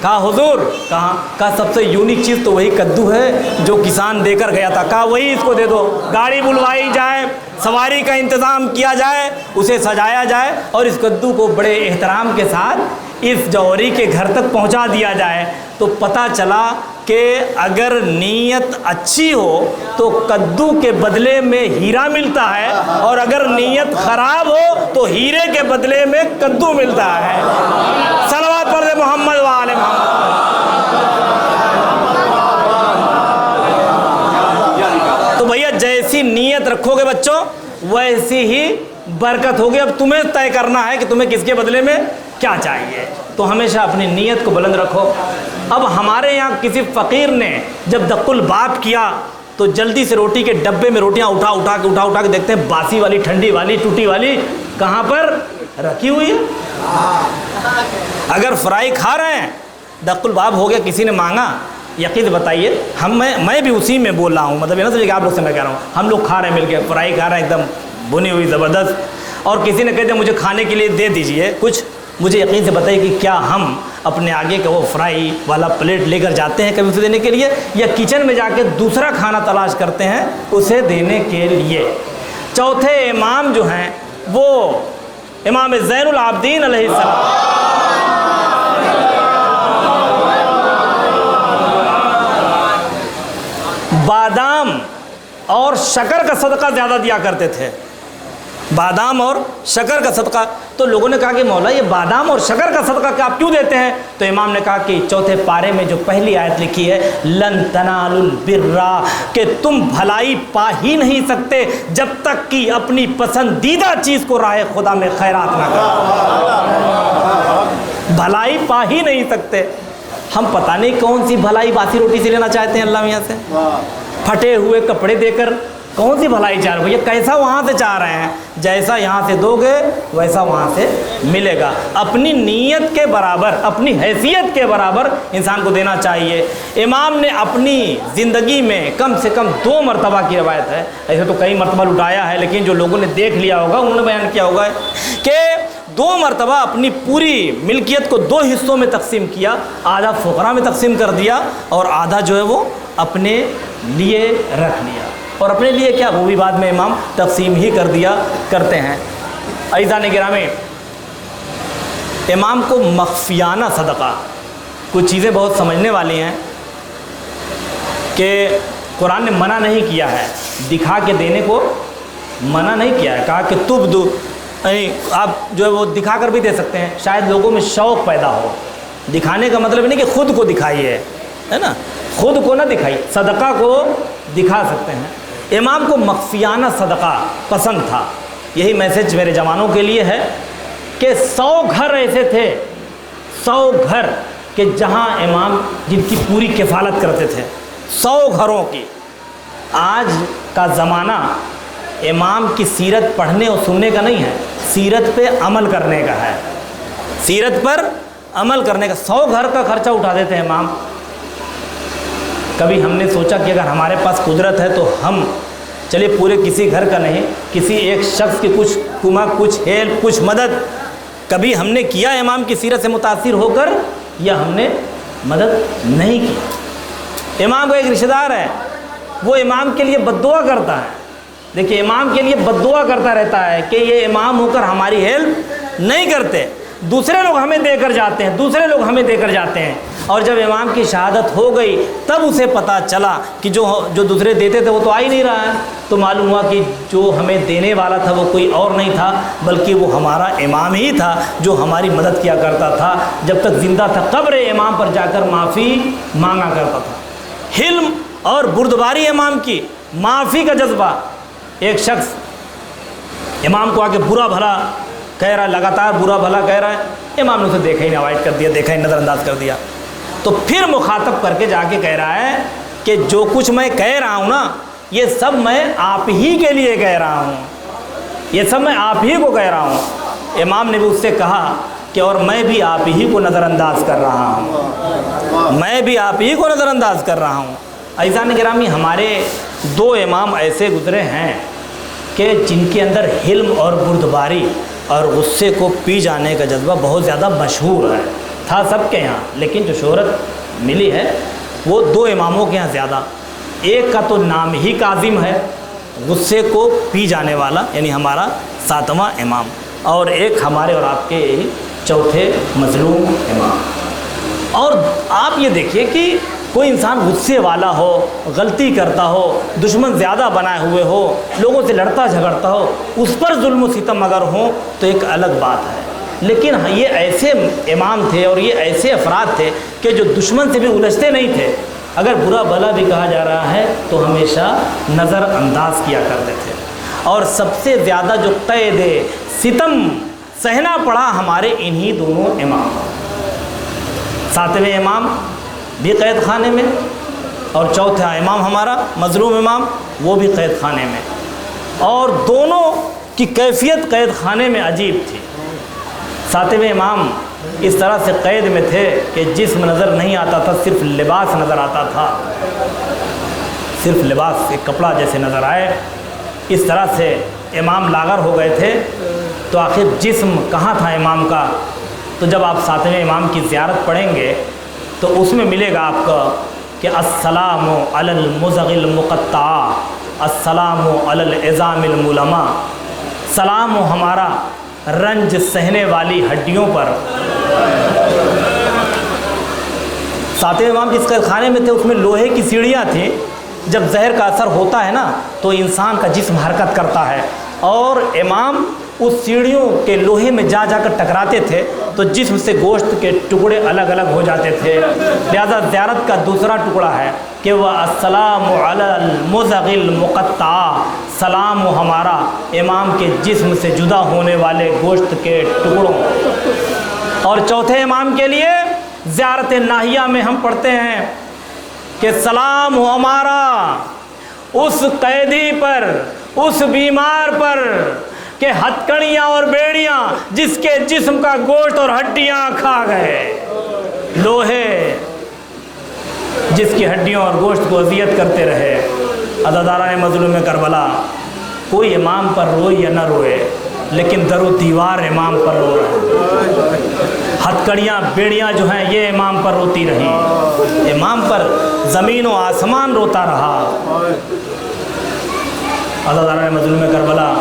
کہا حضور کہا سب سے یونیک چیز تو وہی کدو ہے جو کسان دے کر گیا تھا. کہا وہی اس کو دے دو. گاڑی بلوائی جائے, سواری کا انتظام کیا جائے, اسے سجایا جائے اور اس کدو کو بڑے احترام کے ساتھ اس جوہری کے گھر تک پہنچا دیا جائے. تو پتہ چلا کہ اگر نیت اچھی ہو تو کدو کے بدلے میں ہیرا ملتا ہے, اور اگر نیت خراب ہو تو ہیرے کے بدلے میں کدو ملتا ہے. صلوات پڑھ دے محمد و آل محمد. تو بھیا جیسی نیت رکھو گے بچوں ویسی ہی برکت ہوگی. اب تمہیں طے کرنا ہے کہ تمہیں کس کے بدلے میں کیا چاہیے. تو ہمیشہ اپنی نیت کو بلند رکھو. اب ہمارے یہاں کسی فقیر نے جب دق الباب کیا تو جلدی سے روٹی کے ڈبے میں روٹیاں اٹھا کے دیکھتے ہیں باسی والی, ٹھنڈی والی, ٹوٹی والی کہاں پر رکھی ہوئی ہے. اگر فرائی کھا رہے ہیں, دق الباب ہو گیا, کسی نے مانگا, یقین بتائیے میں بھی اسی میں بول رہا ہوں, مطلب یہ نہ سمجھے کہ آپ لوگ سے میں کہہ رہا ہوں, ہم لوگ کھا رہے ہیں مل کے, فرائی کھا رہے ہیں ایک دم بھنی ہوئی زبردست, اور کسی نے کہتے ہیں مجھے کھانے کے لیے دے دیجئے کچھ. مجھے یقین سے بتائیے کہ کیا ہم اپنے آگے کا وہ فرائی والا پلیٹ لے کر جاتے ہیں کبھی اسے دینے کے لیے, یا کچن میں جا کے دوسرا کھانا تلاش کرتے ہیں اسے دینے کے لیے. چوتھے امام جو ہیں وہ امام زین العابدین علیہ السلام, بادام اور شکر کا صدقہ زیادہ دیا کرتے تھے. بادام اور شکر کا صدقہ. تو لوگوں نے کہا کہ مولا یہ بادام اور شکر کا صدقہ کہ آپ کیوں دیتے ہیں؟ تو امام نے کہا کہ چوتھے پارے میں جو پہلی آیت لکھی ہے لن تنالوا البر, کہ تم بھلائی پا ہی نہیں سکتے جب تک کہ اپنی پسندیدہ چیز کو راہ خدا میں خیرات نہ کرو. بھلائی پا ہی نہیں سکتے. ہم پتہ نہیں کون سی بھلائی باسی روٹی سے لینا چاہتے ہیں اللہ میاں سے, پھٹے ہوئے کپڑے دے کر کون سی بھلائی چاہ رہے ہیں؟ یہ کیسا وہاں سے چاہ رہے ہیں؟ جیسا یہاں سے دو گے ویسا وہاں سے ملے گا. اپنی نیت کے برابر, اپنی حیثیت کے برابر انسان کو دینا چاہیے. امام نے اپنی زندگی میں کم سے کم 2 مرتبہ کی روایت ہے, ایسے تو کئی مرتبہ لٹایا ہے لیکن جو لوگوں نے دیکھ لیا ہوگا انہوں نے بیان کیا ہوگا کہ 2 مرتبہ اپنی پوری ملکیت کو 2 حصوں میں تقسیم کیا. آدھا فقراء میں تقسیم کر دیا اور آدھا جو ہے وہ اپنے لیے رکھ لیا. اور اپنے لیے کیا, وہ بھی بعد میں امام تقسیم ہی کر دیا کرتے ہیں. عزیزان گرامی, امام کو مخفیانہ صدقہ, کچھ چیزیں بہت سمجھنے والی ہیں کہ قرآن نے منع نہیں کیا ہے, دکھا کے دینے کو منع نہیں کیا ہے. کہا کہ تبدو, یعنی آپ جو ہے وہ دکھا کر بھی دے سکتے ہیں, شاید لوگوں میں شوق پیدا ہو. دکھانے کا مطلب نہیں کہ خود کو دکھائیے, ہے نا, خود کو نہ دکھائیے, صدقہ کو دکھا سکتے ہیں. امام کو مخفیانہ صدقہ پسند تھا. یہی میسج میرے جوانوں کے لیے ہے کہ 100 گھر ایسے تھے, 100 گھر کہ جہاں امام جن کی پوری کفالت کرتے تھے, 100 گھروں کی. آج کا زمانہ امام کی سیرت پڑھنے اور سننے کا نہیں ہے, سیرت پہ عمل کرنے کا ہے. سیرت پر عمل کرنے کا. 100 گھر کا خرچہ اٹھا دیتے ہیں امام. کبھی ہم نے سوچا کہ اگر ہمارے پاس قدرت ہے تو ہم چلیے پورے کسی گھر کا نہیں, کسی ایک شخص کی کچھ کمک, کچھ ہیلپ, کچھ مدد کبھی ہم نے کیا امام کی سیرت سے متاثر ہو کر, یا ہم نے مدد نہیں کی؟ امام کا ایک رشتہ دار ہے, وہ امام کے لیے بد دعا کرتا ہے. دیکھیے امام کے لیے بد دعا کرتا رہتا ہے کہ یہ امام ہو کر ہماری ہیلپ نہیں کرتے, دوسرے لوگ ہمیں دے کر جاتے ہیں, دوسرے لوگ ہمیں دے کر جاتے ہیں. اور جب امام کی شہادت ہو گئی تب اسے پتہ چلا کہ جو دوسرے دیتے تھے وہ تو آ ہی نہیں رہا ہے. تو معلوم ہوا کہ جو ہمیں دینے والا تھا وہ کوئی اور نہیں تھا بلکہ وہ ہمارا امام ہی تھا جو ہماری مدد کیا کرتا تھا. جب تک زندہ تھا قبر امام پر جا کر معافی مانگا کرتا تھا. حلم اور بردباری امام کی, معافی کا جذبہ. ایک شخص امام کو آ کے برا بھلا کہہ رہا ہے, لگاتار برا بھلا کہہ رہا ہے, امام نے اسے دیکھا ہی نہیں, اوائڈ کر دیا, دیکھا ہی نظر انداز کر دیا. تو پھر مخاطب کر کے جا کے کہہ رہا ہے کہ جو کچھ میں کہہ رہا ہوں نا یہ سب میں آپ ہی کے لیے کہہ رہا ہوں, یہ سب میں آپ ہی کو کہہ رہا ہوں. امام نے بھی اس سے کہا کہ اور میں بھی آپ ہی کو نظر انداز کر رہا ہوں, میں بھی آپ ہی کو نظر انداز کر رہا ہوں. عزیزان گرامی, ہمارے 2 امام ایسے گزرے ہیں کہ جن کے اندر حلم اور بردباری اور غصے کو پی جانے کا جذبہ بہت زیادہ مشہور ہے. تھا سب کے یہاں، لیکن جو شہرت ملی ہے وہ 2 اماموں کے یہاں زیادہ. ایک کا تو نام ہی کاظم ہے، غصے کو پی جانے والا، یعنی ہمارا 7واں امام، اور ایک ہمارے اور آپ کے چوتھے مظلوم امام. اور آپ یہ دیکھیے کہ کوئی انسان غصے والا ہو، غلطی کرتا ہو، دشمن زیادہ بنائے ہوئے ہو، لوگوں سے لڑتا جھگڑتا ہو، اس پر ظلم و ستم اگر ہوں تو ایک الگ بات ہے. لیکن یہ ایسے امام تھے اور یہ ایسے افراد تھے کہ جو دشمن سے بھی الجھتے نہیں تھے. اگر برا بھلا بھی کہا جا رہا ہے تو ہمیشہ نظر انداز کیا کرتے تھے. اور سب سے زیادہ جو قید ستم سہنا پڑا ہمارے انہی دونوں امام. 7ویں امام بھی قید خانے میں، اور چوتھا امام ہمارا مظلوم امام وہ بھی قید خانے میں. اور دونوں کی کیفیت قید خانے میں عجیب تھی. 7ویں امام اس طرح سے قید میں تھے کہ جسم نظر نہیں آتا تھا، صرف لباس نظر آتا تھا، صرف لباس، ایک کپڑا جیسے نظر آئے. اس طرح سے امام لاغر ہو گئے تھے. تو آخر جسم کہاں تھا امام کا؟ تو جب آپ 7ویں امام کی زیارت پڑھیں گے تو اس میں ملے گا آپ کو کہ السلام علی المزغ المقطع، السلام علی العظام الملمع، سلام ہو ہمارا رنج سہنے والی ہڈیوں پر. 7ویں امام جس قید خانے میں تھے اس میں لوہے کی سیڑھیاں تھیں. جب زہر کا اثر ہوتا ہے نا تو انسان کا جسم حرکت کرتا ہے، اور امام اس سیڑھیوں کے لوہے میں جا جا کر ٹکراتے تھے تو جسم سے گوشت کے ٹکڑے الگ الگ ہو جاتے تھے. لہذا زیارت کا دوسرا ٹکڑا ہے کہ وہ السلام علی المزغ المقطع، سلام و ہمارا امام کے جسم سے جدا ہونے والے گوشت کے ٹکڑوں. اور چوتھے امام کے لیے زیارت ناہیہ میں ہم پڑھتے ہیں کہ سلام ہو ہمارا اس قیدی پر، اس بیمار پر کہ ہتکڑیاں اور بیڑیاں جس کے جسم کا گوشت اور ہڈیاں کھا گئے، لوہے جس کی ہڈیوں اور گوشت کو اذیت کرتے رہے. عزاداران مظلوم کربلا، کوئی امام پر روئے یا نہ روئے لیکن در و دیوار امام پر رو رہے. ہتکڑیاں بیڑیاں جو ہیں یہ امام پر روتی رہی، امام پر زمین و آسمان روتا رہا. عزاداران مظلوم کربلا،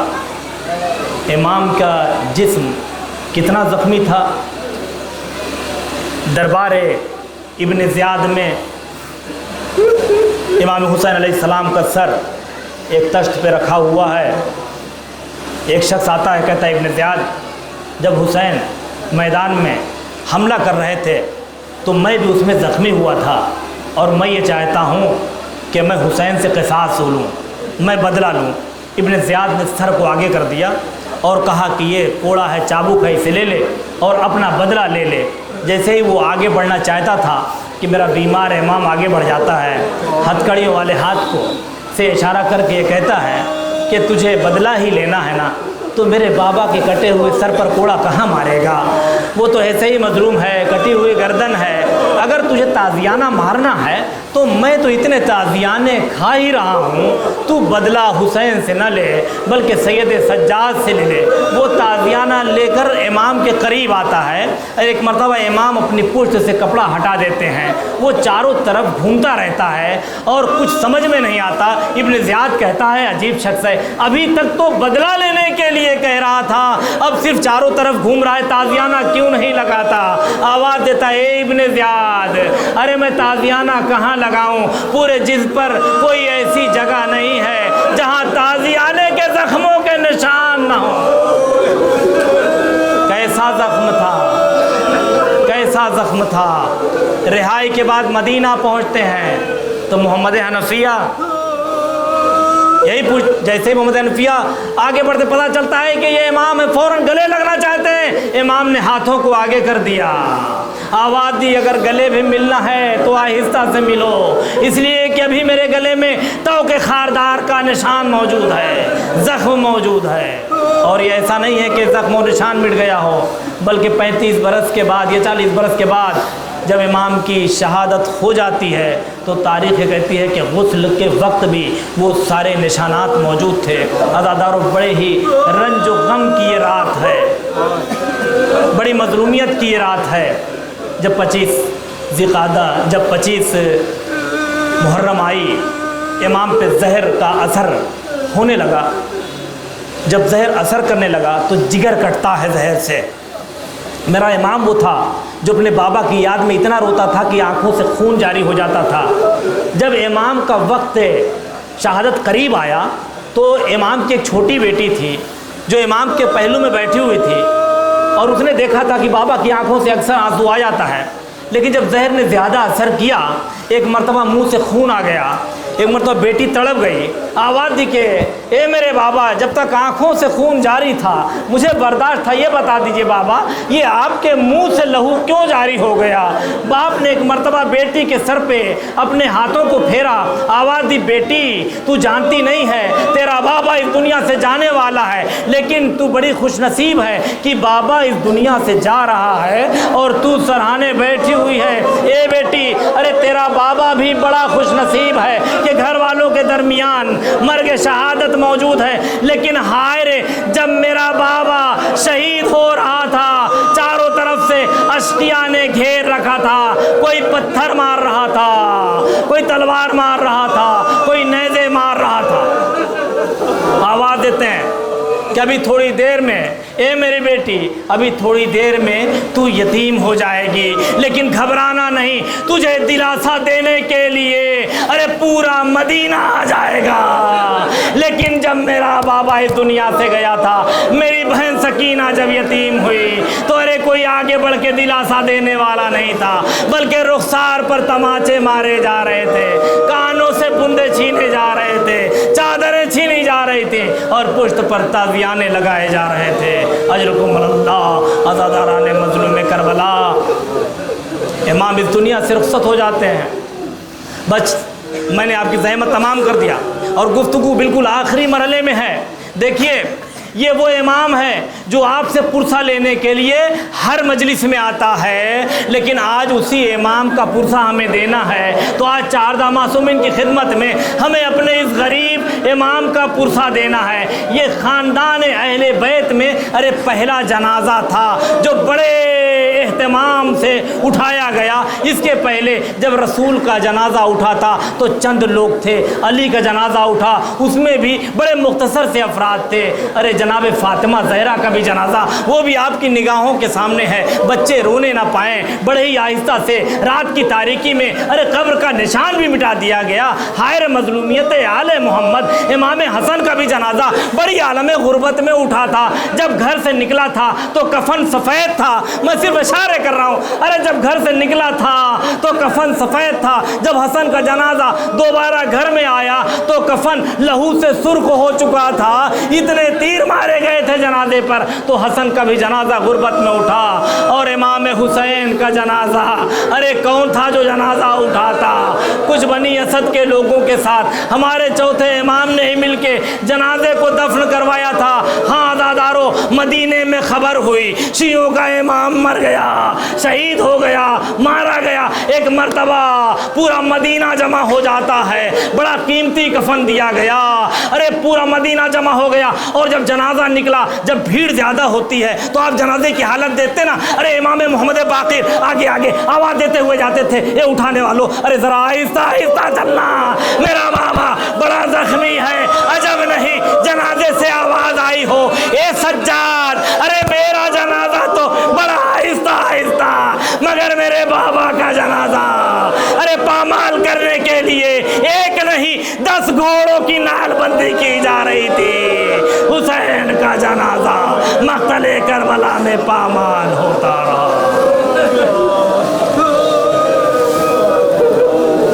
امام کا جسم کتنا زخمی تھا. دربار ابن زیاد میں امام حسین علیہ السلام کا سر ایک تشت پہ رکھا ہوا ہے. ایک شخص آتا ہے، کہتا ہے ابن زیاد جب حسین میدان میں حملہ کر رہے تھے تو میں بھی اس میں زخمی ہوا تھا، اور میں یہ چاہتا ہوں کہ میں حسین سے قصاص لوں، میں بدلہ لوں. ابن زیاد نے سر کو آگے کر دیا اور کہا کہ یہ کوڑا ہے، چابک ہے، اسے لے لے اور اپنا بدلہ لے لے. جیسے ہی وہ آگے بڑھنا چاہتا تھا کہ میرا بیمار امام آگے بڑھ جاتا ہے، ہتکڑیوں والے ہاتھ کو سے اشارہ کر کے یہ کہتا ہے کہ تجھے بدلہ ہی لینا ہے نا تو میرے بابا کے کٹے ہوئے سر پر کوڑا کہاں مارے گا؟ وہ تو ایسے ہی مظلوم ہے، کٹی ہوئی گردن ہے. اگر تجھے تازیانہ مارنا ہے تو میں تو اتنے تازیانے کھا ہی رہا ہوں، تو بدلہ حسین سے نہ لے بلکہ سید سجاد سے لے لے. وہ تازیانہ لے کر امام کے قریب آتا ہے. ایک مرتبہ امام اپنی پشت سے کپڑا ہٹا دیتے ہیں، وہ چاروں طرف گھومتا رہتا ہے اور کچھ سمجھ میں نہیں آتا. ابن زیاد کہتا ہے عجیب شخص ہے، ابھی تک تو بدلہ لینے کے لیے کہہ رہا تھا، اب صرف چاروں طرف گھوم رہا ہے، تازیانہ کیوں نہیں لگاتا؟ آواز دیتا ہے اے ابن زیاد، ارے میں تازیانہ کہاں لگاؤں؟ پورے جسم پر کوئی ایسی جگہ نہیں ہے جہاں تازیانے کے زخموں کے نشان نہ ہوں. کیسا زخم تھا، کیسا زخم تھا. رہائی کے بعد مدینہ پہنچتے ہیں تو محمد حنفیہ یہی جیسے محمد حنفیہ آگے بڑھتے پتہ چلتا ہے کہ یہ امام ہے، فوراً گلے لگنا چاہتے ہیں. امام نے ہاتھوں کو آگے کر دیا، آواز دی اگر گلے بھی ملنا ہے تو آہستہ سے ملو، اس لیے کہ ابھی میرے گلے میں توق خاردار کا نشان موجود ہے، زخم موجود ہے. اور یہ ایسا نہیں ہے کہ زخم و نشان مٹ گیا ہو، بلکہ 35 برس کے بعد یا 40 برس کے بعد جب امام کی شہادت ہو جاتی ہے تو تاریخ کہتی ہے کہ غسل کے وقت بھی وہ سارے نشانات موجود تھے. عزاداروں، بڑے ہی رنج و غم کی یہ رات ہے، بڑی مظلومیت کی یہ رات ہے جب 25 ذی-القعدہ، جب 25 محرم آئی، امام پہ زہر کا اثر ہونے لگا. جب زہر اثر کرنے لگا تو جگر کٹتا ہے زہر سے. میرا امام وہ تھا جو اپنے بابا کی یاد میں اتنا روتا تھا کہ آنکھوں سے خون جاری ہو جاتا تھا. جب امام کا وقت شہادت قریب آیا تو امام کی ایک چھوٹی بیٹی تھی جو امام کے پہلو میں بیٹھی ہوئی تھی، اور اس نے دیکھا تھا کہ بابا کی آنکھوں سے اکثر آنسو آ جاتا ہے، لیکن جب زہر نے زیادہ اثر کیا، ایک مرتبہ منہ سے خون آ گیا، ایک مرتبہ بیٹی تڑپ گئی، آواز دی کہ اے میرے بابا، جب تک آنکھوں سے خون جاری تھا مجھے برداشت تھا، یہ بتا دیجئے بابا یہ آپ کے منہ سے لہو کیوں جاری ہو گیا؟ باپ نے ایک مرتبہ بیٹی کے سر پہ اپنے ہاتھوں کو پھیرا، آواز دی بیٹی تو جانتی نہیں ہے تیرا بابا اس دنیا سے جانے والا ہے، لیکن تو بڑی خوش نصیب ہے کہ بابا اس دنیا سے جا رہا ہے اور تو سرہانے بیٹھی ہوئی ہے. اے بیٹی، ارے تیرا بابا بھی بڑا خوش نصیب ہے کہ گھر والوں کے درمیان مرگ شہادت موجود ہے، لیکن ہائے رے جب میرا بابا شہید ہو رہا تھا چاروں طرف سے اشکیاں نے گھیر رکھا تھا، کوئی پتھر مار رہا تھا، کوئی تلوار مار رہا تھا، کوئی نیزے مار رہا تھا. آواز دیتے ہیں کہ ابھی تھوڑی دیر میں اے میری بیٹی، ابھی تھوڑی دیر میں تو یتیم ہو جائے گی، لیکن گھبرانا نہیں، تجھے دلاسا دینے کے لیے ارے پورا مدینہ آ جائے گا. لیکن جب میرا بابا اس دنیا سے گیا تھا، میری بہن سکینہ جب یتیم ہوئی تو ارے کوئی آگے بڑھ کے دلاسا دینے والا نہیں تھا، بلکہ رخسار پر تماچے مارے جا رہے تھے، کانوں سے بندے چھینے جا رہے تھے، چادریں چھینی جا رہی تھی، اور پشت پر تازیانے لگائے جا رہے تھے. اجرکم اللہ عزاداران مظلوم کربلا. امام اس دنیا سے رخصت ہو جاتے ہیں. بس میں نے آپ کی زحمت تمام کر دیا اور گفتگو بالکل آخری مرحلے میں ہے. دیکھیے یہ وہ امام ہے جو آپ سے پرسہ لینے کے لیے ہر مجلس میں آتا ہے، لیکن آج اسی امام کا پرسہ ہمیں دینا ہے. تو آج چاردہ معصومین کی خدمت میں ہمیں اپنے اس غریب امام کا پرسہ دینا ہے. یہ خاندان اہل بیت میں ارے پہلا جنازہ تھا جو بڑے اہتمام سے اٹھایا گیا. اس کے پہلے جب رسول کا جنازہ اٹھا تھا تو چند لوگ تھے، علی کا جنازہ اٹھا اس میں بھی بڑے مختصر سے افراد تھے. ارے جناب فاطمہ زہرا کا بھی جنازہ وہ بھی آپ کی نگاہوں کے سامنے ہے. بچے رونے نہ پائیں، بڑے ہی آہستہ سے رات کی تاریکی میں ارے قبر کا نشان بھی مٹا دیا گیا. ہائے مظلومیت آل محمد. امام حسن کا بھی جنازہ بڑی عالم غربت میں اٹھا تھا. جب گھر سے نکلا تھا تو کفن سفید تھا. میں صرف اشارے کر رہا ہوں. ارے جب گھر سے نکلا تھا تو کفن سفید تھا. جب حسن کا جنازہ دوبارہ گھر میں آیا تو کفن لہو سے سرخ ہو چکا تھا. اتنے تیر مارے گئے تھے جنازے پر. تو حسن کا بھی جنازہ غربت میں اٹھا. اور امام حسین کا جنازہ ارے کون تھا جو جنازہ اٹھاتا؟ کچھ بنی اسد کے لوگوں کے ساتھ ہمارے چوتھے امام نے ہی مل کے جنازے کو دفن کروایا تھا. ہاں عزادارو، مدینے میں خبر ہوئی شیعوں کا امام مر گیا، شہید ہو گیا، مارا گیا. ایک مرتبہ پورا مدینہ جمع ہو جاتا ہے. بڑا قیمتی کفن دیا گیا. ارے پورا مدینہ جمع ہو گیا. اور جب جنازہ نکلا، جب بھیڑ زیادہ ہوتی ہے تو آپ جنازے کی حالت دیکھتے نا. ارے امام محمد باقر آگے آگے آواز دیتے ہوئے جاتے تھے، اے اٹھانے والوں ارے ذرا آہستہ آہستہ چلنا، میرا بابا بڑا زخمی ہے. عجب نہیں جنازے سے آواز آئی ہو، اے سجاد ارے میرا جنازہ تو بڑا آہستہ آہستہ، مگر میرے بابا کا جنازہ ارے پامال کرنے کے لیے ایک نہیں 10 گھوڑوں کی نعل بندی کی جا رہی تھی. حسین کا جنازہ مقتل کربلا میں پامال ہوتا رہا.